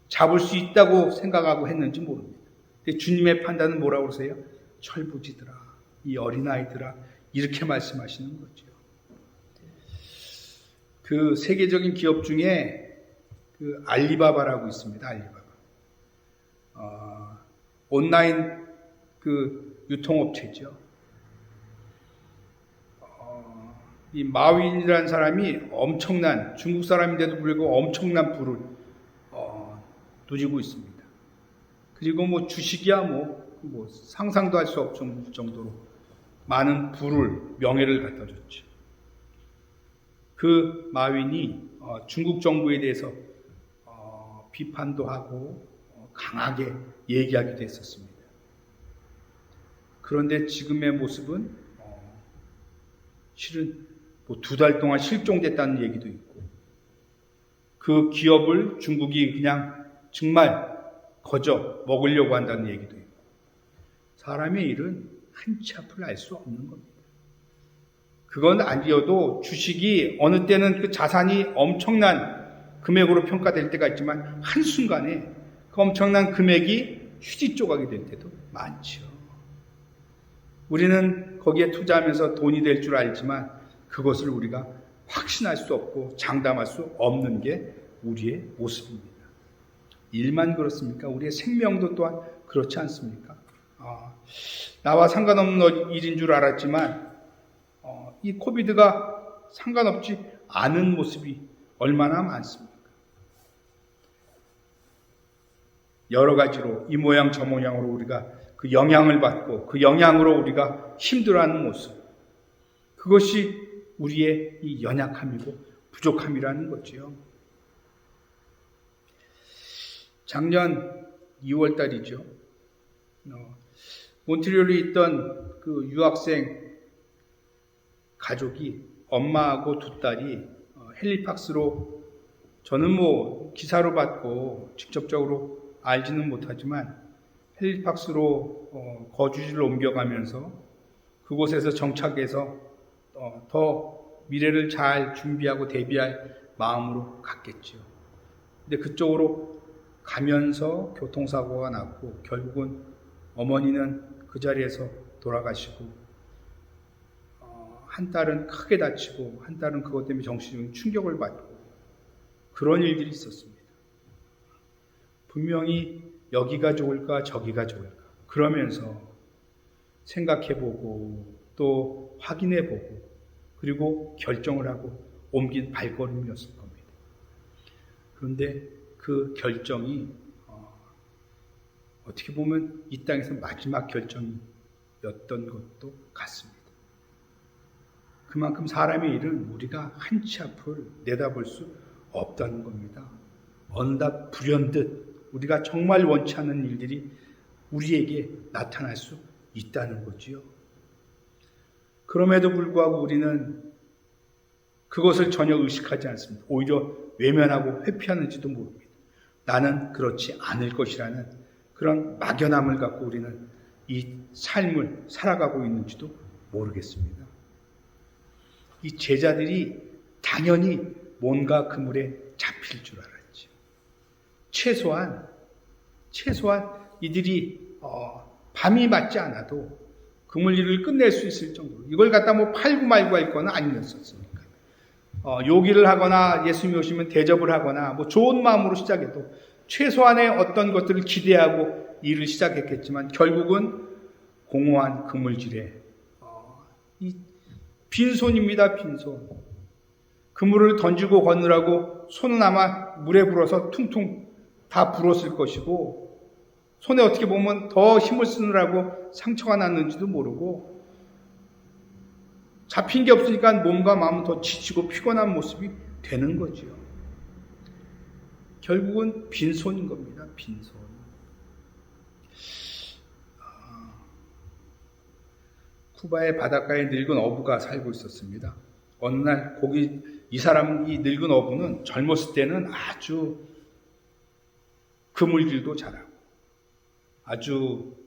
잡을 수 있다고 생각하고 했는지 모릅니다. 근데 주님의 판단은 뭐라고 그러세요? 철부지들아, 이 어린아이들아, 이렇게 말씀하시는 거죠. 그 세계적인 기업 중에 그 알리바바라고 있습니다. 알리바바. 온라인 그 유통업체죠. 이 마윈이라는 사람이 엄청난, 중국 사람인데도 불구하고 엄청난 부를 누리고 있습니다. 그리고 뭐 주식이야 뭐 상상도 할 수 없을 정도로 많은 부를, 명예를 갖다 줬죠. 그 마윈이 중국 정부에 대해서 비판도 하고 강하게 얘기하기도 했었습니다. 그런데 지금의 모습은 실은 뭐 2달 동안 실종됐다는 얘기도 있고, 그 기업을 중국이 그냥 정말 거저 먹으려고 한다는 얘기도 있고, 사람의 일은 한치 앞을 알 수 없는 겁니다. 그건 아니어도 주식이 어느 때는 그 자산이 엄청난 금액으로 평가될 때가 있지만 한순간에 그 엄청난 금액이 휴지 조각이 될 때도 많죠. 우리는 거기에 투자하면서 돈이 될 줄 알지만 그것을 우리가 확신할 수 없고 장담할 수 없는 게 우리의 모습입니다. 일만 그렇습니까? 우리의 생명도 또한 그렇지 않습니까? 나와 상관없는 일인 줄 알았지만 이 코비드가 상관없지 않은 모습이 얼마나 많습니까? 여러 가지로 이 모양 저 모양으로 우리가 그 영향을 받고 그 영향으로 우리가 힘들어하는 모습, 그것이 우리의 이 연약함이고 부족함이라는 거지요. 작년 2월 달이죠. 몬트리올에 있던 그 유학생 가족이, 엄마하고 2딸이 헬리팍스로, 저는 뭐 기사로 봤고 직접적으로 알지는 못하지만 헬리팍스로 거주지를 옮겨가면서 그곳에서 정착해서 더 미래를 잘 준비하고 대비할 마음으로 갔겠죠. 근데 그쪽으로 가면서 교통사고가 났고 결국은 어머니는 그 자리에서 돌아가시고, 한 딸은 크게 다치고 한 딸은 그것 때문에 정신적인 충격을 받고, 그런 일들이 있었습니다. 분명히 여기가 좋을까 저기가 좋을까 그러면서 생각해보고 또 확인해보고 그리고 결정을 하고 옮긴 발걸음이었을 겁니다. 그런데 그 결정이 어떻게 보면 이 땅에서 마지막 결정이었던 것도 같습니다. 그만큼 사람의 일은 우리가 한치 앞을 내다볼 수 없다는 겁니다. 어느 날 불현듯 우리가 정말 원치 않는 일들이 우리에게 나타날 수 있다는 거지요. 그럼에도 불구하고 우리는 그것을 전혀 의식하지 않습니다. 오히려 외면하고 회피하는지도 모릅니다. 나는 그렇지 않을 것이라는 그런 막연함을 갖고 우리는 이 삶을 살아가고 있는지도 모르겠습니다. 이 제자들이 당연히 뭔가 그물에 잡힐 줄 알았죠. 최소한 이들이 밤이 맞지 않아도 그물 일을 끝낼 수 있을 정도로, 이걸 갖다 뭐 팔고 말고 할 건 아니었었으니까. 요기를 하거나 예수님이 오시면 대접을 하거나 뭐 좋은 마음으로 시작해도 최소한의 어떤 것들을 기대하고 일을 시작했겠지만 결국은 공허한 그물질에 이 빈손입니다. 빈손. 그물을 던지고 거느라고 손은 아마 물에 불어서 퉁퉁 다 불었을 것이고, 손에 어떻게 보면 더 힘을 쓰느라고 상처가 났는지도 모르고, 잡힌 게 없으니까 몸과 마음은 더 지치고 피곤한 모습이 되는 거죠. 결국은 빈손인 겁니다. 빈손. 쿠바의 바닷가에 늙은 어부가 살고 있었습니다. 어느 날 이 늙은 어부는 젊었을 때는 아주 그물질도 잘하고 아주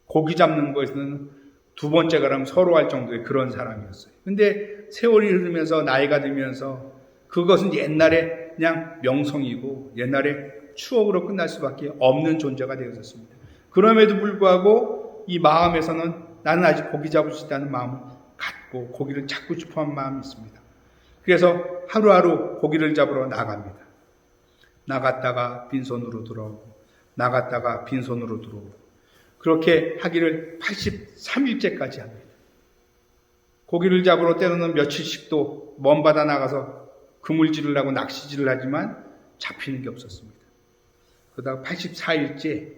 고기 잡는 것에서는 2번째 가라면 서로 할 정도의 그런 사람이었어요. 근데 세월이 흐르면서 나이가 들면서 그것은 옛날에 그냥 명성이고 옛날에 추억으로 끝날 수밖에 없는 존재가 되었습니다. 그럼에도 불구하고 이 마음에서는 나는 아직 고기 잡을 수 있다는 마음을 갖고 고기를 잡고 싶어하는 마음이 있습니다. 그래서 하루하루 고기를 잡으러 나갑니다. 나갔다가 빈손으로 돌아오고 나갔다가 빈손으로 들어오고, 그렇게 하기를 83일째까지 합니다. 고기를 잡으러 때로는 며칠씩도 먼 바다 나가서 그물질을 하고 낚시질을 하지만 잡히는 게 없었습니다. 그러다가 84일째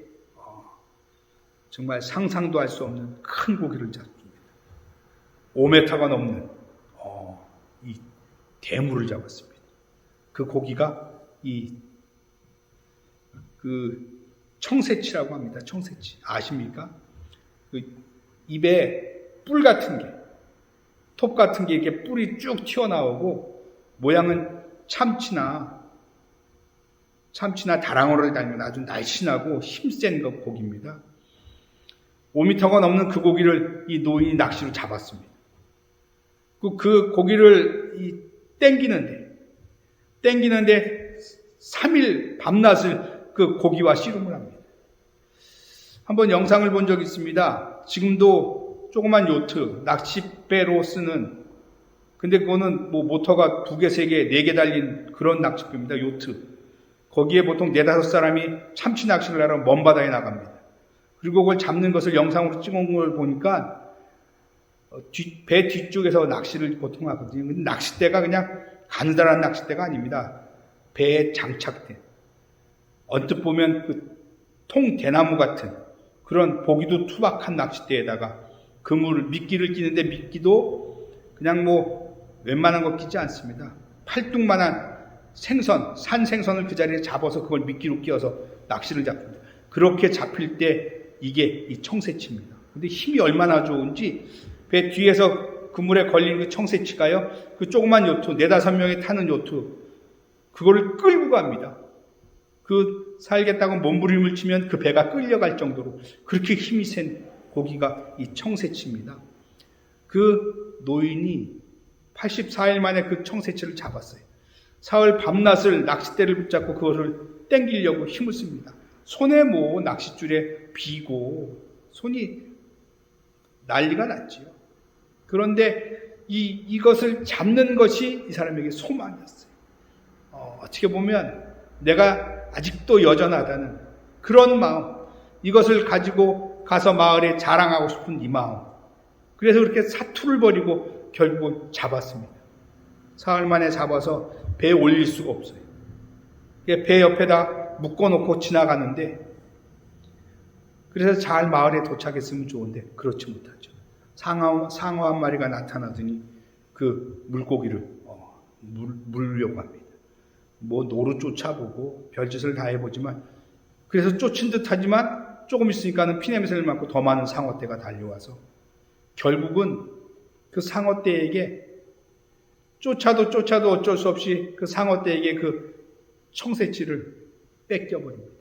정말 상상도 할 수 없는 큰 고기를 잡습니다. 5m가 넘는 이 대물을 잡았습니다. 그 고기가 청새치라고 합니다. 청새치 아십니까? 입에 뿔 같은 게, 톱 같은 게 이렇게 뿔이 쭉 튀어나오고 모양은 참치나 다랑어를 닮은 아주 날씬하고 힘센 고기입니다. 5m가 넘는 그 고기를 이 노인이 낚시로 잡았습니다. 그 고기를 땡기는데 3일 밤낮을 그 고기와 씨름을 합니다. 한번 영상을 본 적이 있습니다. 지금도 조그만 요트, 낚싯배로 쓰는, 근데 그거는 뭐 모터가 2개, 3개, 4개 달린 그런 낚싯배입니다. 요트. 거기에 보통 4-5사람이 참치 낚시를 하러 먼 바다에 나갑니다. 그리고 그걸 잡는 것을 영상으로 찍은 걸 보니까 배 뒤쪽에서 낚시를 보통 하거든요. 근데 낚싯대가 그냥 가느다란 낚싯대가 아닙니다. 배에 장착된, 언뜻 보면 그 통대나무 같은 그런 보기도 투박한 낚싯대에다가 미끼를 끼는데 미끼도 그냥 뭐 웬만한 거 끼지 않습니다. 팔뚝만한 생선, 산 생선을 그 자리에 잡아서 그걸 미끼로 끼워서 낚시를 잡습니다. 그렇게 잡힐 때 이게 이 청새치입니다. 근데 힘이 얼마나 좋은지 배 뒤에서 그물에 걸린 그 청새치가요, 그 조그만 요트, 4-5명이 타는 요트, 그거를 끌고 갑니다. 그 살겠다고 몸부림을 치면 그 배가 끌려갈 정도로 그렇게 힘이 센 고기가 이 청새치입니다. 그 노인이 84일 만에 그 청새치를 잡았어요. 사흘 밤낮을 낚싯대를 붙잡고 그것을 땡기려고 힘을 씁니다. 손에 뭐 낚싯줄에 비고 손이 난리가 났지요. 그런데 이것을 잡는 것이 이 사람에게 소망이었어요. 어떻게 보면 내가 아직도 여전하다는 그런 마음, 이것을 가지고 가서 마을에 자랑하고 싶은 이 마음. 그래서 그렇게 사투를 벌이고 결국은 잡았습니다. 사흘 만에 잡아서 배에 올릴 수가 없어요. 배 옆에다 묶어놓고 지나가는데, 그래서 잘 마을에 도착했으면 좋은데 그렇지 못하죠. 상어 한 마리가 나타나더니 그 물고기를 물려고 합니다. 뭐 노루 쫓아보고 별짓을 다 해보지만, 그래서 쫓은 듯하지만 조금 있으니까는 피냄새를 맡고 더 많은 상어떼가 달려와서 결국은 그 상어떼에게 쫓아도 어쩔 수 없이 그 상어떼에게 그 청새치를 뺏겨버립니다.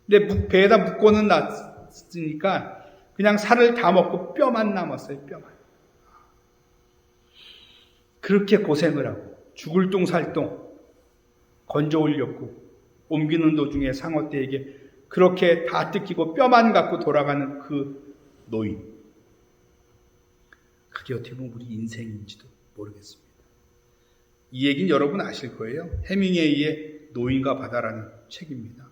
근데 배에다 묶고는 놨으니까 그냥 살을 다 먹고 뼈만 남았어요. 뼈만. 그렇게 고생을 하고 죽을 똥 살 똥 건져 올렸고 옮기는 도중에 상어떼에게 그렇게 다 뜯기고 뼈만 갖고 돌아가는 그 노인. 그게 어떻게 보면 우리 인생인지도 모르겠습니다. 이 얘기는 여러분 아실 거예요. 해밍웨이의 노인과 바다라는 책입니다.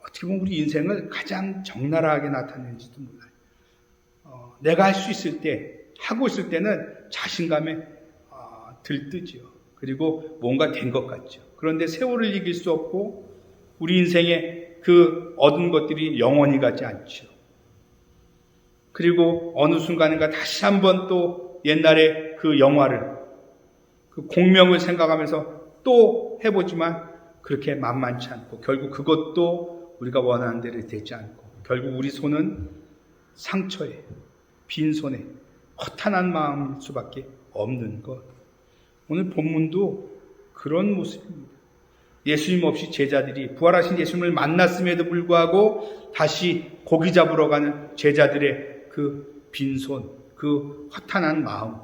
어떻게 보면 우리 인생을 가장 적나라하게 나타내는지도 몰라요. 내가 할 수 있을 때, 하고 있을 때는 자신감에 들뜨죠. 그리고 뭔가 된 것 같죠. 그런데 세월을 이길 수 없고 우리 인생에 그 얻은 것들이 영원히 가지 않죠. 그리고 어느 순간인가 다시 한번 또 옛날에 그 영화를, 그 공명을 생각하면서 또 해보지만 그렇게 만만치 않고 결국 그것도 우리가 원하는 대로 되지 않고 결국 우리 손은 상처에, 빈손에, 허탄한 마음일 수밖에 없는 것. 오늘 본문도 그런 모습입니다. 예수님 없이 제자들이 부활하신 예수님을 만났음에도 불구하고 다시 고기 잡으러 가는 제자들의 그 빈손, 그 허탄한 마음.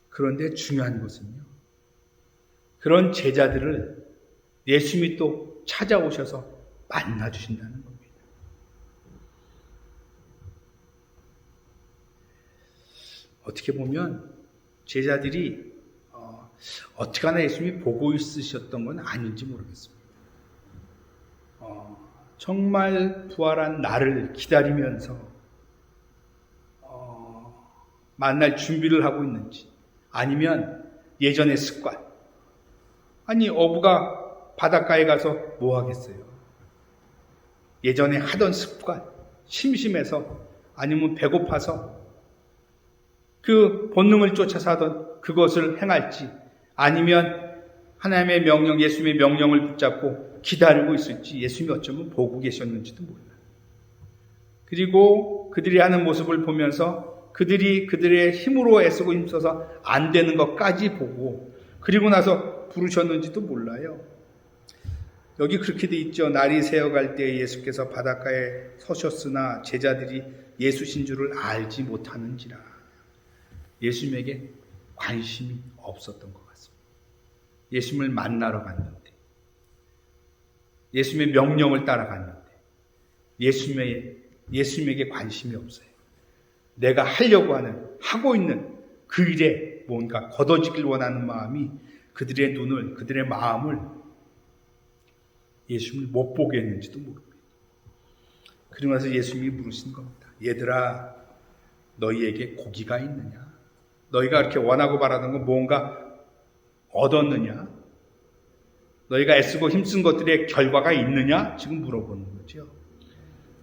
그런데 중요한 것은요, 그런 제자들을 예수님이 또 찾아오셔서 만나주신다는 겁니다. 어떻게 보면 제자들이 어떻게 하나 예수님이 보고 있으셨던 건 아닌지 모르겠습니다. 정말 부활한 나를 기다리면서 만날 준비를 하고 있는지, 아니면 예전의 습관, 아니 어부가 바닷가에 가서 뭐 하겠어요? 예전에 하던 습관, 심심해서 아니면 배고파서 그 본능을 쫓아서 하던 그것을 행할지, 아니면 하나님의 명령, 예수님의 명령을 붙잡고 기다리고 있을지 예수님이 어쩌면 보고 계셨는지도 몰라요. 그리고 그들이 하는 모습을 보면서 그들이 그들의 힘으로 애쓰고 힘써서 안 되는 것까지 보고 그리고 나서 부르셨는지도 몰라요. 여기 그렇게 돼 있죠. 날이 새어갈 때 예수께서 바닷가에 서셨으나 제자들이 예수신 줄을 알지 못하는지라. 예수님에게 관심이 없었던 것 같습니다. 예수님을 만나러 갔는데, 예수님의 명령을 따라갔는데 예수님에게 관심이 없어요. 내가 하고 있는 그 일에 뭔가 걷어지길 원하는 마음이 그들의 눈을, 그들의 마음을 예수님을 못 보게 했는지도 모릅니다. 그러고 나서 예수님이 물으신 겁니다. 얘들아, 너희에게 고기가 있느냐? 너희가 그렇게 원하고 바라던 건 뭔가 얻었느냐? 너희가 애쓰고 힘쓴 것들의 결과가 있느냐? 지금 물어보는 거죠.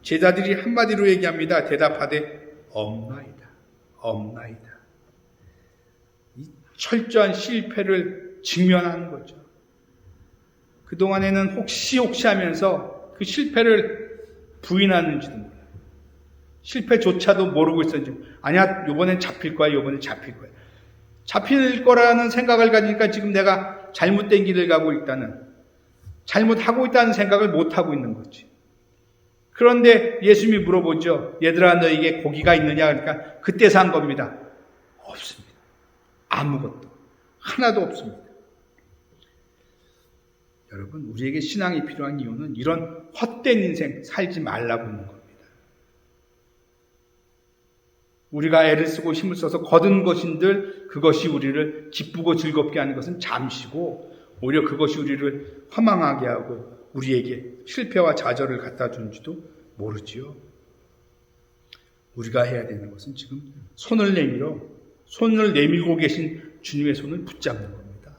제자들이 한마디로 얘기합니다. 대답하되 없나이다. 없나이다. 이 철저한 실패를 직면하는 거죠. 그동안에는 혹시 하면서 그 실패를 부인하는지도 몰라요. 실패조차도 모르고 있었는지. 아니야, 이번엔 잡힐 거야, 이번엔 잡힐 거야. 잡힐 거라는 생각을 가지니까 지금 내가 잘못된 길을 가고 있다는, 잘못하고 있다는 생각을 못하고 있는 거지. 그런데 예수님이 물어보죠. 얘들아, 너에게 고기가 있느냐? 그러니까 그때 산 겁니다. 없습니다. 아무것도. 하나도 없습니다. 여러분, 우리에게 신앙이 필요한 이유는 이런 헛된 인생 살지 말라고 하는 겁니다. 우리가 애를 쓰고 힘을 써서 거둔 것인들 그것이 우리를 기쁘고 즐겁게 하는 것은 잠시고 오히려 그것이 우리를 허망하게 하고 우리에게 실패와 좌절을 갖다 주는지도 모르지요. 우리가 해야 되는 것은 지금 손을 내밀고 계신 주님의 손을 붙잡는 겁니다.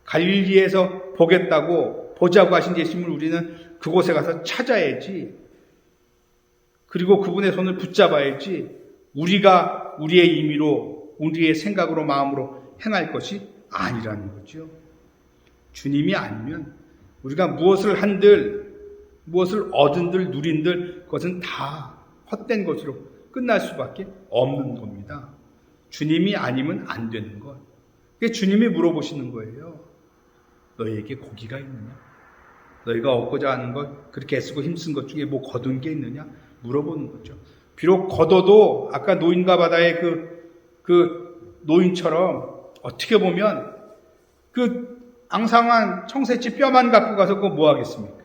갈릴리에서 보자고 하신 예수님을 우리는 그곳에 가서 찾아야지. 그리고 그분의 손을 붙잡아야지. 우리가 우리의 임의로, 우리의 생각으로, 마음으로 행할 것이 아니라는 거죠. 주님이 아니면 우리가 무엇을 한들, 무엇을 얻은들, 누린들 그것은 다 헛된 것으로 끝날 수밖에 없는 겁니다. 주님이 아니면 안 되는 것. 그게 주님이 물어보시는 거예요. 너희에게 고기가 있느냐? 너희가 얻고자 하는 것, 그렇게 애쓰고 힘쓴 것 중에 뭐 거둔 게 있느냐? 물어보는 거죠. 비록 걷어도 아까 노인과 바다의 그 노인처럼 어떻게 보면 그 앙상한 청새치 뼈만 갖고 가서 그거 뭐 하겠습니까?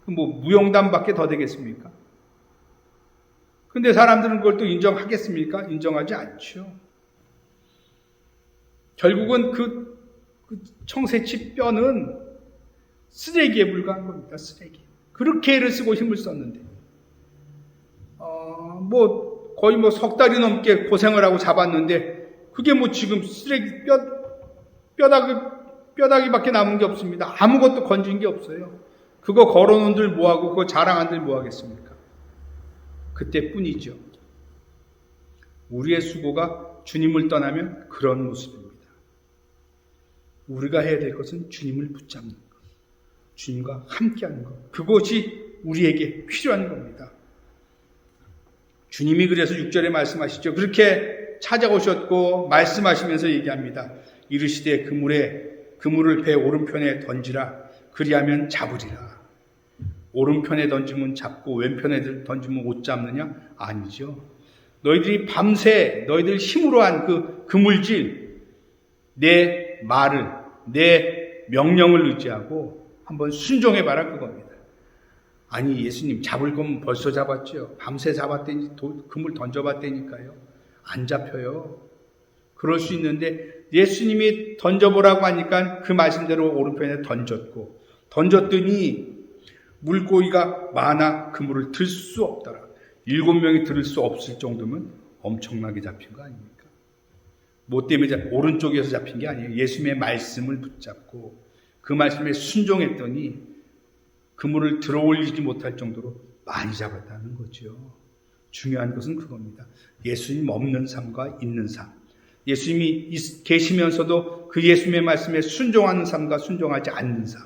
뭐 무용담밖에 더 되겠습니까? 근데 사람들은 그걸 또 인정하겠습니까? 인정하지 않죠. 결국은 그 청새치 뼈는 쓰레기에 불과한 겁니다. 쓰레기. 그렇게 애를 쓰고 힘을 썼는데 거의 석 달이 넘게 고생을 하고 잡았는데 그게 지금 쓰레기 뼈다귀밖에 남은 게 없습니다. 아무것도 건진 게 없어요. 그거 걸어놓은들 뭐하고 그거 자랑한들 뭐하겠습니까? 그때뿐이죠. 우리의 수고가 주님을 떠나면 그런 모습입니다. 우리가 해야 될 것은 주님을 붙잡는 것, 주님과 함께하는 것, 그것이 우리에게 필요한 겁니다. 주님이 그래서 6절에 말씀하시죠. 그렇게 찾아오셨고 말씀하시면서 얘기합니다. 이르시되 그물을 배 오른편에 던지라. 그리하면 잡으리라. 오른편에 던지면 잡고 왼편에 던지면 못 잡느냐? 아니죠. 너희들이 밤새 너희들 힘으로 한 그 그물질, 내 말을, 내 명령을 의지하고 한번 순종해봐라 그겁니다. 아니, 예수님 잡을 거면 벌써 잡았죠. 밤새 잡았더니 그물 던져봤다니까요. 안 잡혀요. 그럴 수 있는데 예수님이 던져보라고 하니까 그 말씀대로 오른편에 던졌더니 물고기가 많아 그물을 들 수 없더라. 7명이 들을 수 없을 정도면 엄청나게 잡힌 거 아닙니까? 뭐 때문에 오른쪽에서 잡힌 게 아니에요. 예수님의 말씀을 붙잡고 그 말씀에 순종했더니 그물을 들어올리지 못할 정도로 많이 잡았다는 거죠. 중요한 것은 그겁니다. 예수님 없는 삶과 있는 삶. 예수님이 계시면서도 그 예수님의 말씀에 순종하는 삶과 순종하지 않는 삶,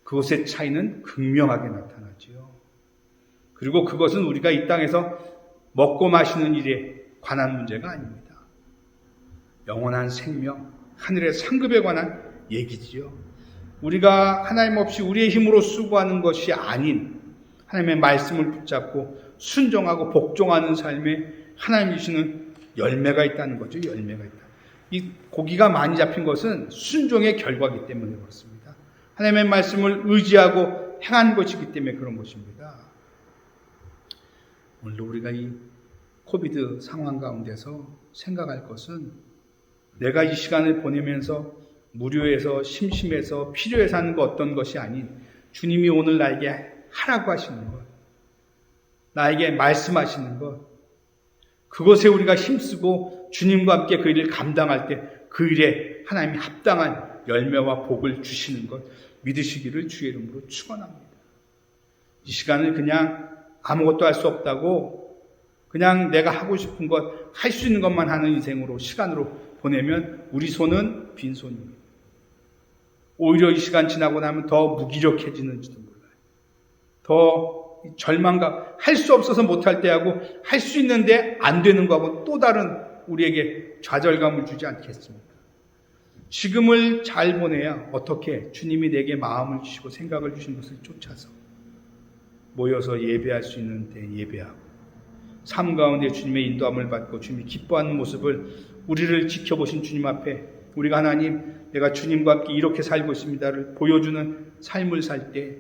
그것의 차이는 극명하게 나타나지요. 그리고 그것은 우리가 이 땅에서 먹고 마시는 일에 관한 문제가 아닙니다. 영원한 생명, 하늘의 상급에 관한 얘기지요. 우리가 하나님 없이 우리의 힘으로 수고하는 것이 아닌 하나님의 말씀을 붙잡고 순종하고 복종하는 삶에 하나님 주시는 열매가 있다는 거죠. 열매가 있다. 이 고기가 많이 잡힌 것은 순종의 결과이기 때문에 그렇습니다. 하나님의 말씀을 의지하고 행한 것이기 때문에 그런 것입니다. 오늘도 우리가 이 코비드 상황 가운데서 생각할 것은 내가 이 시간을 보내면서 무료해서 심심해서 필요해서 하는 것 어떤 것이 아닌 주님이 오늘 나에게 하라고 하시는 것, 나에게 말씀하시는 것, 그것에 우리가 힘쓰고 주님과 함께 그 일을 감당할 때 그 일에 하나님이 합당한 열매와 복을 주시는 것 믿으시기를 주의 이름으로 축원합니다. 이 시간을 그냥 아무것도 할 수 없다고 그냥 내가 하고 싶은 것, 할 수 있는 것만 하는 인생으로 시간으로 보내면 우리 손은 빈손입니다. 오히려 이 시간 지나고 나면 더 무기력해지는지도 몰라요. 더 절망감, 할 수 없어서 못할 때하고 할 수 있는데 안 되는 거하고 또 다른 우리에게 좌절감을 주지 않겠습니까? 지금을 잘 보내야 어떻게 주님이 내게 마음을 주시고 생각을 주신 것을 쫓아서 모여서 예배할 수 있는 때 예배하고 삶 가운데 주님의 인도함을 받고 주님이 기뻐하는 모습을 우리를 지켜보신 주님 앞에 우리가 하나님 내가 주님과 함께 이렇게 살고 있습니다를 보여주는 삶을 살 때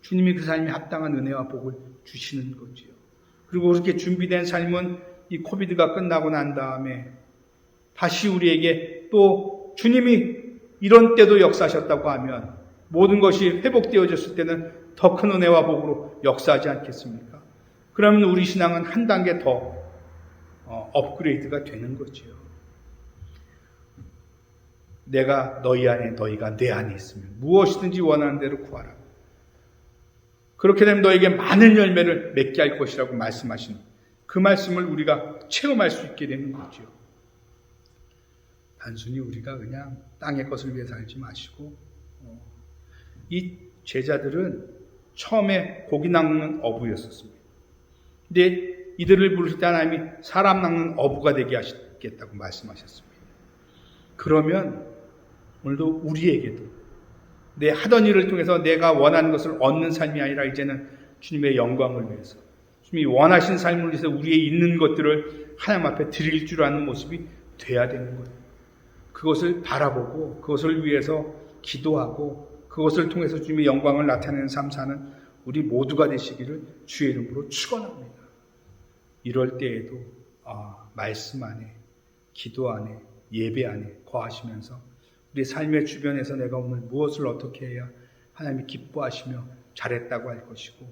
주님이 그 삶에 합당한 은혜와 복을 주시는 거지요. 그리고 그렇게 준비된 삶은 이 코비드가 끝나고 난 다음에 다시 우리에게 또 주님이 이런 때도 역사하셨다고 하면 모든 것이 회복되어졌을 때는 더 큰 은혜와 복으로 역사하지 않겠습니까? 그러면 우리 신앙은 한 단계 더 업그레이드가 되는 거지요. 내가 너희 안에 너희가 내 안에 있으면 무엇이든지 원하는 대로 구하라. 그렇게 되면 너에게 많은 열매를 맺게 할 것이라고 말씀하신 그 말씀을 우리가 체험할 수 있게 되는 거죠. 단순히 우리가 그냥 땅의 것을 위해 살지 마시고 이 제자들은 처음에 고기 낚는 어부였었습니다. 근데 이들을 부르실 때 하나님이 사람 낚는 어부가 되게 하시겠다고 말씀하셨습니다. 그러면 오늘도 우리에게도 내 하던 일을 통해서 내가 원하는 것을 얻는 삶이 아니라 이제는 주님의 영광을 위해서 주님이 원하신 삶을 위해서 우리의 있는 것들을 하나님 앞에 드릴 줄 아는 모습이 돼야 되는 거예요. 그것을 바라보고 그것을 위해서 기도하고 그것을 통해서 주님의 영광을 나타내는 삶 사는 우리 모두가 되시기를 주의 이름으로 축원합니다. 이럴 때에도 말씀 안에 기도 안에 예배 안에 거하시면서 우리 삶의 주변에서 내가 오늘 무엇을 어떻게 해야 하나님이 기뻐하시며 잘했다고 할 것이고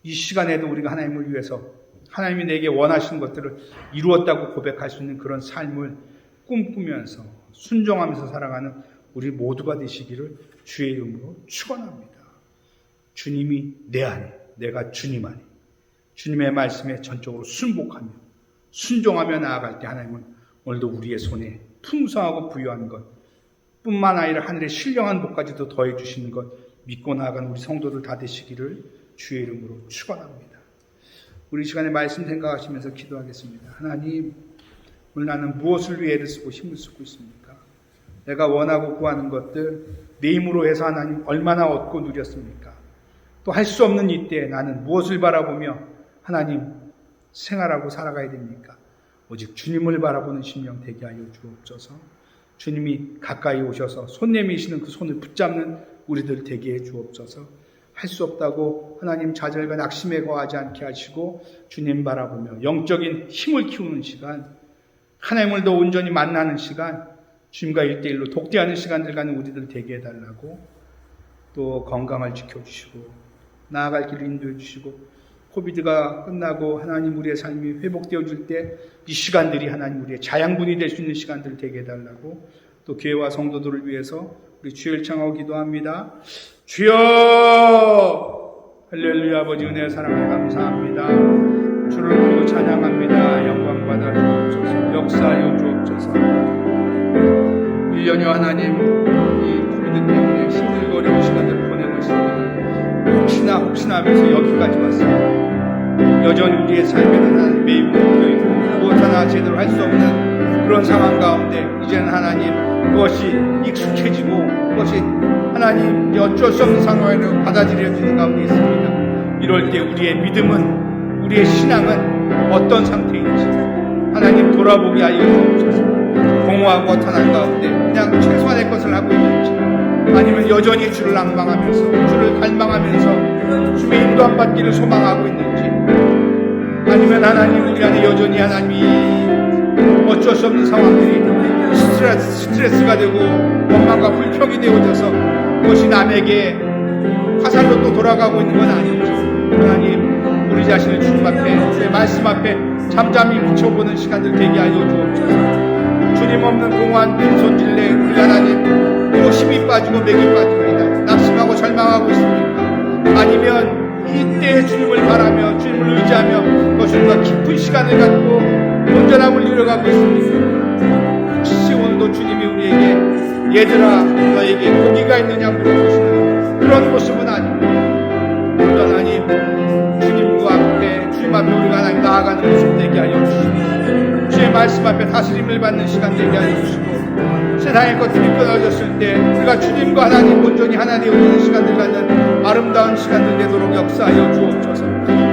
이 시간에도 우리가 하나님을 위해서 하나님이 내게 원하시는 것들을 이루었다고 고백할 수 있는 그런 삶을 꿈꾸면서 순종하면서 살아가는 우리 모두가 되시기를 주의 이름으로 축원합니다. 주님이 내 안에, 내가 주님 안에, 주님의 말씀에 전적으로 순복하며 순종하며 나아갈 때 하나님은 오늘도 우리의 손에 풍성하고 부유한 것 뿐만 아니라 하늘의 신령한 복까지도 더해 주시는 것 믿고 나아가는 우리 성도들 다 되시기를 주의 이름으로 축원합니다. 우리 시간에 말씀 생각하시면서 기도하겠습니다. 하나님, 오늘 나는 무엇을 위해 애를 쓰고 힘을 쓰고 있습니까? 내가 원하고 구하는 것들 내 힘으로 해서 하나님 얼마나 얻고 누렸습니까? 또 할 수 없는 이때 나는 무엇을 바라보며 하나님 생활하고 살아가야 됩니까? 오직 주님을 바라보는 심령 되게 하여 주옵소서. 주님이 가까이 오셔서 손 내미시는 그 손을 붙잡는 우리들 되게 해 주옵소서. 할 수 없다고 하나님 좌절과 낙심에 거하지 않게 하시고 주님 바라보며 영적인 힘을 키우는 시간, 하나님을 더 온전히 만나는 시간, 주님과 1대1로 독대하는 시간들 가는 우리들 되게 해달라고 또 건강을 지켜주시고 나아갈 길을 인도해 주시고 코비드가 끝나고 하나님 우리의 삶이 회복되어질 때 이 시간들이 하나님 우리의 자양분이 될 수 있는 시간들 되게 해달라고 또 교회와 성도들을 위해서 우리 주를 청하고 기도합니다. 주여 할렐루야. 아버지 은혜 사랑에 감사합니다. 주를 부르고 찬양합니다. 영광 받아 주옵소서. 역사하여 주옵소서. 1년여 하나님 이 코비드 때문에 힘들고 어려운 시간들을 보내고 있습니다. 혹시나 하면서 여기까지 왔습니다. 여전히 우리의 삶에는 하나님 매일 묶여있고 무엇 하나 제대로 할 수 없는 그런 상황 가운데 이제는 하나님 그것이 익숙해지고 그것이 하나님 어쩔 수 없는 상황으로 받아들여지는 가운데 있습니다. 이럴 때 우리의 믿음은, 우리의 신앙은 어떤 상태인지 하나님 돌아보게 하여 주옵소서. 공허하고 어탄한 가운데 그냥 최소한의 것을 하고 있는지, 아니면 여전히 주를 낭망하면서 주를 갈망하면서 주의 인도함 받기를 소망하고 있는지, 아니면 하나님 우리 안에 여전히 하나님이 어쩔 수 없는 상황들이 스트레스가 되고 원망과 불평이 되어져서 그것이 남에게 화살로 또 돌아가고 있는 건 아닌지, 하나님 우리 자신을 주님 앞에, 주의 말씀 앞에 잠잠히 비춰보는 시간들 되게 하여 주옵소서. 주님 없는 공허한 빈손질레 우리 하나님 또 힘이 빠지고 맥이 빠집니다. 낙심하고 절망하고 있습니까? 아니면 이때에 주님을 바라며 주님을 의지하며 그것과 깊은 시간을 갖고 온전함을 이뤄가고 있습니까? 혹시 오늘도 주님이 우리에게 얘들아 너에게 고기가 있느냐 물어보시는 그런 모습은 아닙니다. 하나님 주님 앞에 우리가 하나님 나아가는 모습 되게 하여 주시고, 주의 말씀 앞에 다스림을 받는 시간 되게 하여 주시고, 세상의 것들이 끊어졌을 때 우리가 주님과 하나님 온전히 하나 되어지는 시간들 갖는 아름다운 시간들 되도록 역사하여 주옵소서.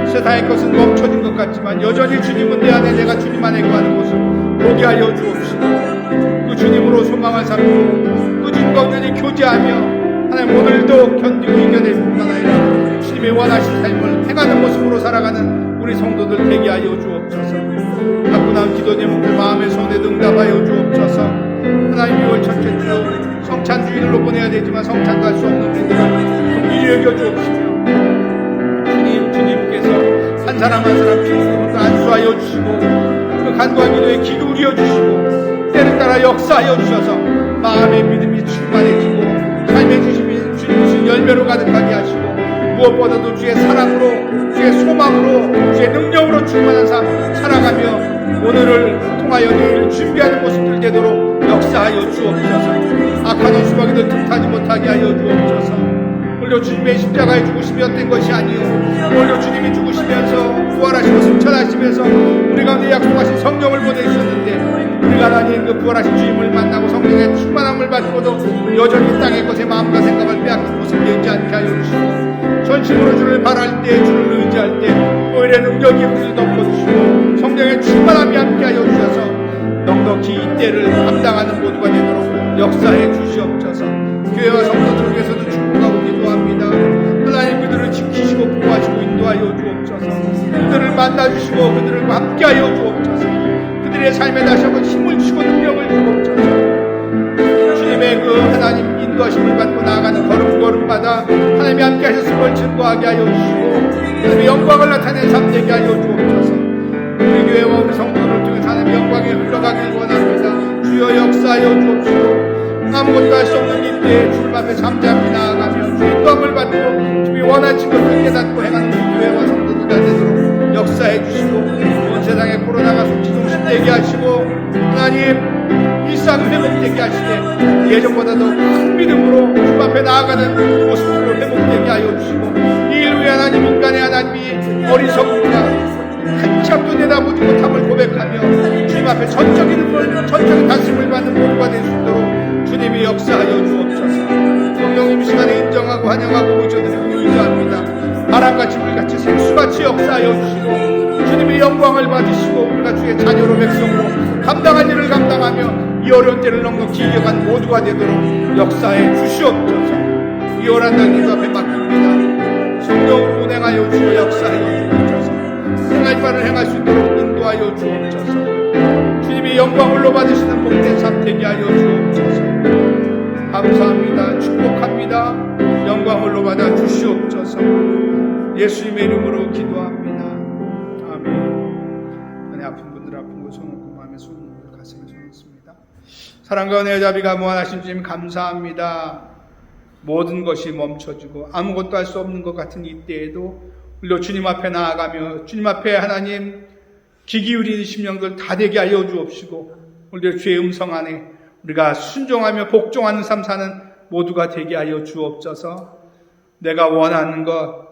세상의 것은 멈춰진 것 같지만 여전히 주님은 내 안에, 내가 주님 안에 거하는 모습 보게 하여 주옵시고, 그 주님으로 소망을 삼고 그 주님과 온전히 교제하며 하나님 오늘도 견디고 이겨낼 뿐만 아니라 주님의 원하신 삶을 행하는 모습으로 살아가는 우리 성도들 되게 하여 주옵소서. 가뿐한 기도 제목들 마음의 손에 응답하여 주옵소서. 하나님 6월 첫째 주 성찬주일로 보내야 되지만 성찬도 할 수 없는 우리들을 긍휼히 여겨 주옵시며, 주님께서 한 사람 한 사람 필요로 안수하여 주시고 그 간구한 기도에 귀 기울여 주시고 때를 따라 역사하여 주셔서 마음의 믿음이 충만해지고 삶의 주님이 주신 열매로 가득하게 하시고, 무엇보다도 주의 사랑으로, 주의 소망으로, 주의 능력으로 충만한 삶 살아가며 오늘을 통하여 내일을 준비하는 모습들 되도록 역사하여 주옵소서. 악한 수박에도 틈타지 못하게 하여 주옵소서. 오히려 주님의 십자가에 죽으심이 헛된 것이 아니요 오히려 주님이 죽으시면서 부활하시고 승천하시면서 우리 가운데 약속하신 성령을 보내주셨는데, 우리가 하나님 그 부활하신 주님을 만나고 성령의 충만함을 받고도 여전히 땅의 것에 마음과 생각을 빼앗긴 모습 되지 않게 하여 주시고, 전심으로 주를 바랄 때, 주를 의지할 때 오히려 능력이 우리를 덮어주시고 성령의 충만함이 함께 하여 주셔서 넉넉히 이 때를 감당하는 모두가 되도록 역사해 주시옵소서. 교회와 성도들 위해서도 축복하고 기도합니다. 하나님 그들을 지키시고 보호하시고 인도하여 주옵소서. 그들을 만나주시고 그들과 함께하여 주옵소서. 그들의 삶에 다시 한번 힘을 주시고 능력을 주옵소서. 주님의 그 하나님 인도하심을 받고 나아가는 걸음걸음마다 하나님이 함께 하셨음을 증거하게 하여 주시고 하나님의 영광을 나타내는 삶 되게 하여 주옵소서. 우리 교회와 우리 성도들을 통해서 하나님의 영광이 흘러가길 원합니다. 주여 역사하여 주옵시고, 아무것도 할 수 없는 이때에 주님 앞에 잠잠히 나아가며 주의 인도함을 받고 주의 원하신 것을 깨닫고 행하는 우리 교회와 성도들가 되도록 역사해 주시고, 온 세상에 코로나가 속지중심 되게 하시고 하나님 일상을 회복되게 하시되 예전보다도 큰 믿음으로 주님 앞에 나아가는 모습으로 회복되게 하여 주시고, 이 일 후에 하나님 인간의 하나님이 어리석음과 한참도 내다보지 못함을 고백하며 주님 앞에 전적인 다스림을 받는 모두가 될 수 있도록 주님이 역사하여 주옵소서. 성령님 시간에 인정하고 환영하고 모셔드리고 의지합니다. 바람같이 물같이 생수같이 역사하여 주시고 주님의 영광을 받으시고 우리가 주의 자녀로 백성으로 감당할 일을 감당하며 이 어려운 때를 넉넉히 이겨간 모두가 되도록 역사해 주시옵소서. 이어란다는 주 앞에 맡깁니다. 성령으로 운행하여 주시고 역사하여 주옵소서. 행할 바를 행할 수 있도록 인도하여 주옵소서. 주님이 영광을로 받으시는 복된 삶 되게 하여 주옵소서. 감사합니다. 축복합니다. 영광을로 받아 주시옵소서. 예수님의 이름으로 기도합니다. 아멘. 안에 아픈 분들 아픈 곳 손을 마음에 손을 가슴에 손을 씁니다. 사랑과 은혜의 자비가 무한하신 주님 감사합니다. 모든 것이 멈춰지고 아무것도 할 수 없는 것 같은 이때에도 물론 주님 앞에 나아가며 주님 앞에 하나님 귀 기울이는 심령들 다 되게 하여 주옵시고, 오늘 주의 음성 안에 우리가 순종하며 복종하는 삶 사는 모두가 되게 하여 주옵소서. 내가 원하는 것,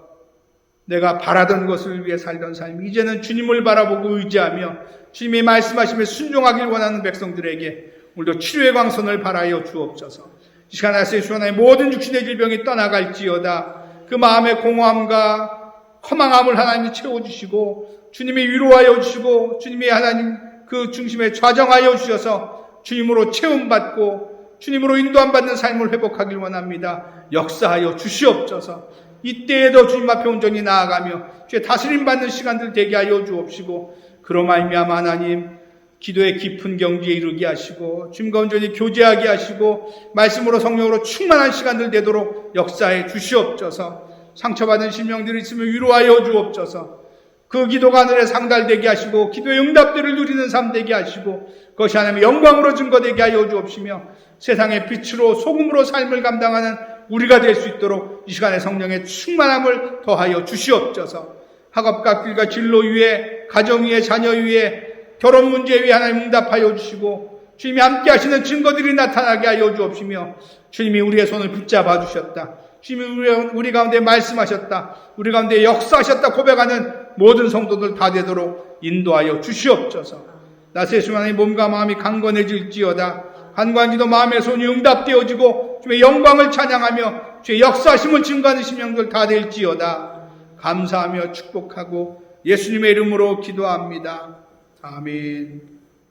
내가 바라던 것을 위해 살던 삶, 이제는 주님을 바라보고 의지하며 주님이 말씀하시며 순종하길 원하는 백성들에게 오늘도 치료의 광선을 발하여 주옵소서. 이 시간 하나의 모든 육신의 질병이 떠나갈지어다. 그 마음의 공허함과 허망함을 하나님이 채워주시고 주님이 위로하여 주시고 주님이 하나님 그 중심에 좌정하여 주셔서 주님으로 채움받고 주님으로 인도함 받는 삶을 회복하길 원합니다. 역사하여 주시옵소서. 이때에도 주님 앞에 온전히 나아가며 주의 다스림 받는 시간들 되게 하여 주옵시고 그로 말미암아 하나님 기도의 깊은 경지에 이르게 하시고 주님과 온전히 교제하게 하시고 말씀으로 성령으로 충만한 시간들 되도록 역사해 주시옵소서. 상처받은 심령들이 있으면 위로하여 주옵소서. 그 기도가 하늘에 상달되게 하시고 기도의 응답들을 누리는 삶 되게 하시고 그것이 하나님의 영광으로 증거되게 하여 주옵시며 세상의 빛으로 소금으로 삶을 감당하는 우리가 될 수 있도록 이 시간에 성령의 충만함을 더하여 주시옵소서. 학업과 길과 진로 위에 가정 위에 자녀 위에 결혼 문제 위에 하나님 응답하여 주시고 주님이 함께 하시는 증거들이 나타나게 하여 주옵시며 주님이 우리의 손을 붙잡아 주셨다. 주님이 우리 가운데 말씀하셨다. 우리 가운데 역사하셨다 고백하는 모든 성도들 다 되도록 인도하여 주시옵소서. 나 세수만의 몸과 마음이 강건해질지어다. 간구한기도 마음의 손이 응답되어지고 주의 영광을 찬양하며 주의 역사하심을 증거하는 심령들 다 될지어다. 감사하며 축복하고 예수님의 이름으로 기도합니다. 아멘.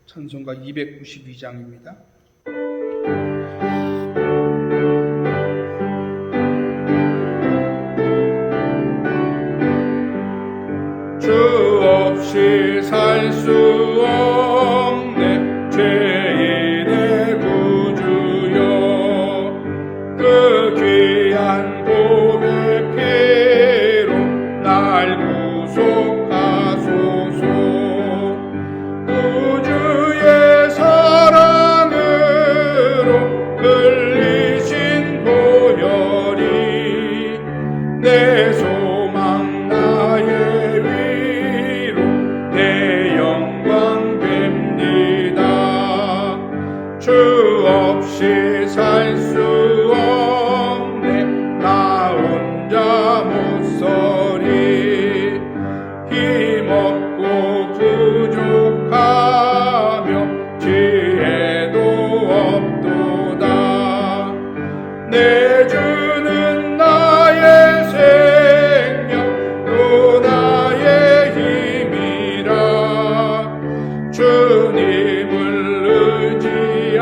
찬송가 292장입니다. 주 없이 살 수 없네 죄인의 구주여 그 귀한 보배 피로 날 구속하소서. 구주의 사랑으로 흘리신 보혈이 내 소망 나의 위로 내 영광 뵙니다. 주 없이 살 수 없네 나 혼자 못 서리 힘없고 부족하며 지혜도 없도다. 내 주는 나의 생명 또 나의 힘이라. 주님을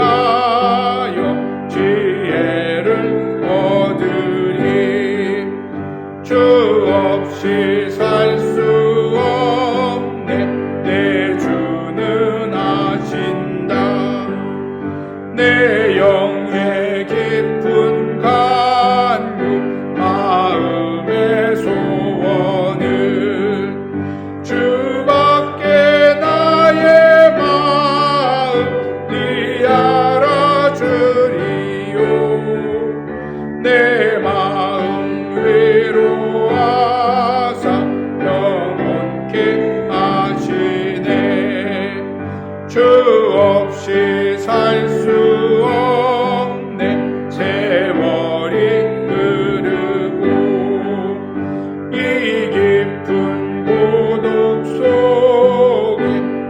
의지하여 지혜를 얻으리. 주 없이 살 수 없네 내 주는 아신다. 내 영의 깊은 간구 마음의 소원을 주밖에 나의 마음 네 알아주리요. 내 마음 위로하사 영원케 하시네. 주 없이 살 수 없네 세월이 흐르고 이 깊은 고독 속에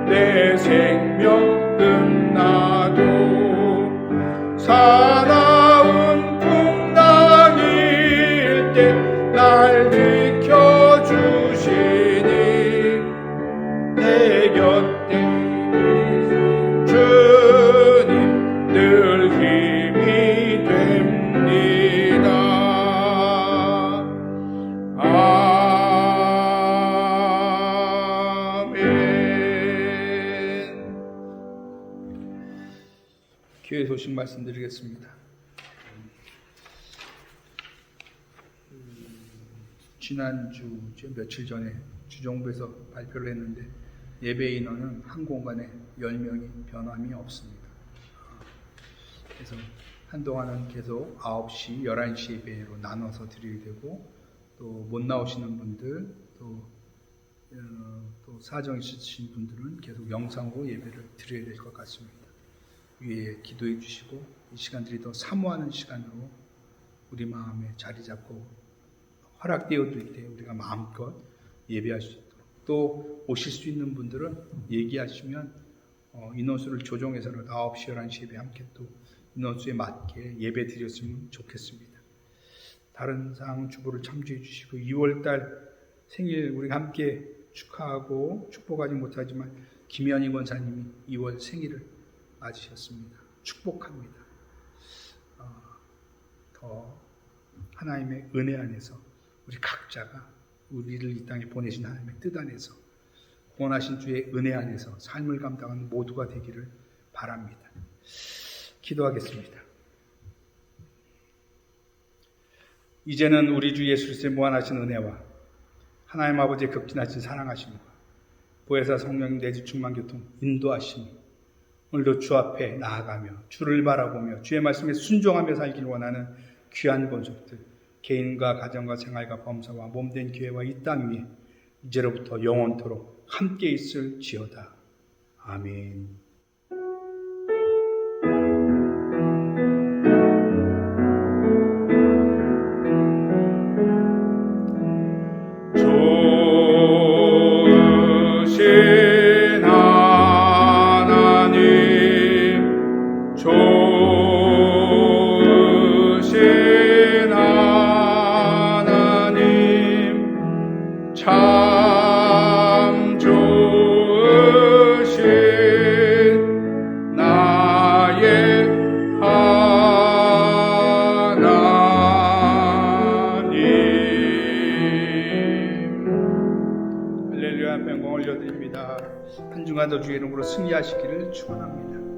내 생명 끝나도 사나운 풍랑일 때 날 지켜주시니 내 곁에 주님 늘 힘이 됩니다. 아멘. 교회 소식 말씀드리겠습니다. 지난주 며칠 전에 주정부에서 발표를 했는데 예배 인원은 한 공간에 10명이 변함이 없습니다. 그래서 한동안은 계속 9시, 11시 예배로 나눠서 드리게 되고 또 못 나오시는 분들 또 사정 있으신 분들은 계속 영상으로 예배를 드려야 될 것 같습니다. 위에 기도해 주시고 이 시간들이 더 사모하는 시간으로 우리 마음에 자리 잡고 허락되어 줄 때 우리가 마음껏 예배할 수 있도록, 또 오실 수 있는 분들은 얘기하시면 인원수를 조정해서는 9시, 11시 예배 함께 또 인원수에 맞게 예배 드렸으면 좋겠습니다. 다른 사항 주보를 참조해 주시고 2월달 생일 우리가 함께 축하하고 축복하지 못하지만 김현희 권사님이 2월 생일을 맞으셨습니다. 축복합니다. 더 하나님의 은혜 안에서 우리 각자가 우리를 이 땅에 보내신 하나님의 뜻 안에서 구원하신 주의 은혜 안에서 삶을 감당하는 모두가 되기를 바랍니다. 기도하겠습니다. 이제는 우리 주 예수 그리스도의 무한하신 은혜와 하나님 아버지의 극진하신 사랑하심과 보혜사 성령님 내주 충만 교통 인도하심이 오늘도 주 앞에 나아가며 주를 바라보며 주의 말씀에 순종하며 살기를 원하는 귀한 권속들, 개인과 가정과 생활과 범사와 몸된 교회와 이 땅 위에 이제로부터 영원토록 함께 있을지어다. 아멘. 좋으신 하나님, 좋으신 하나님, 참 좋으신 나의 할렐루야. 평강 올려드립니다. 한 주간도 주의 이름으로 승리하시기를 축원합니다.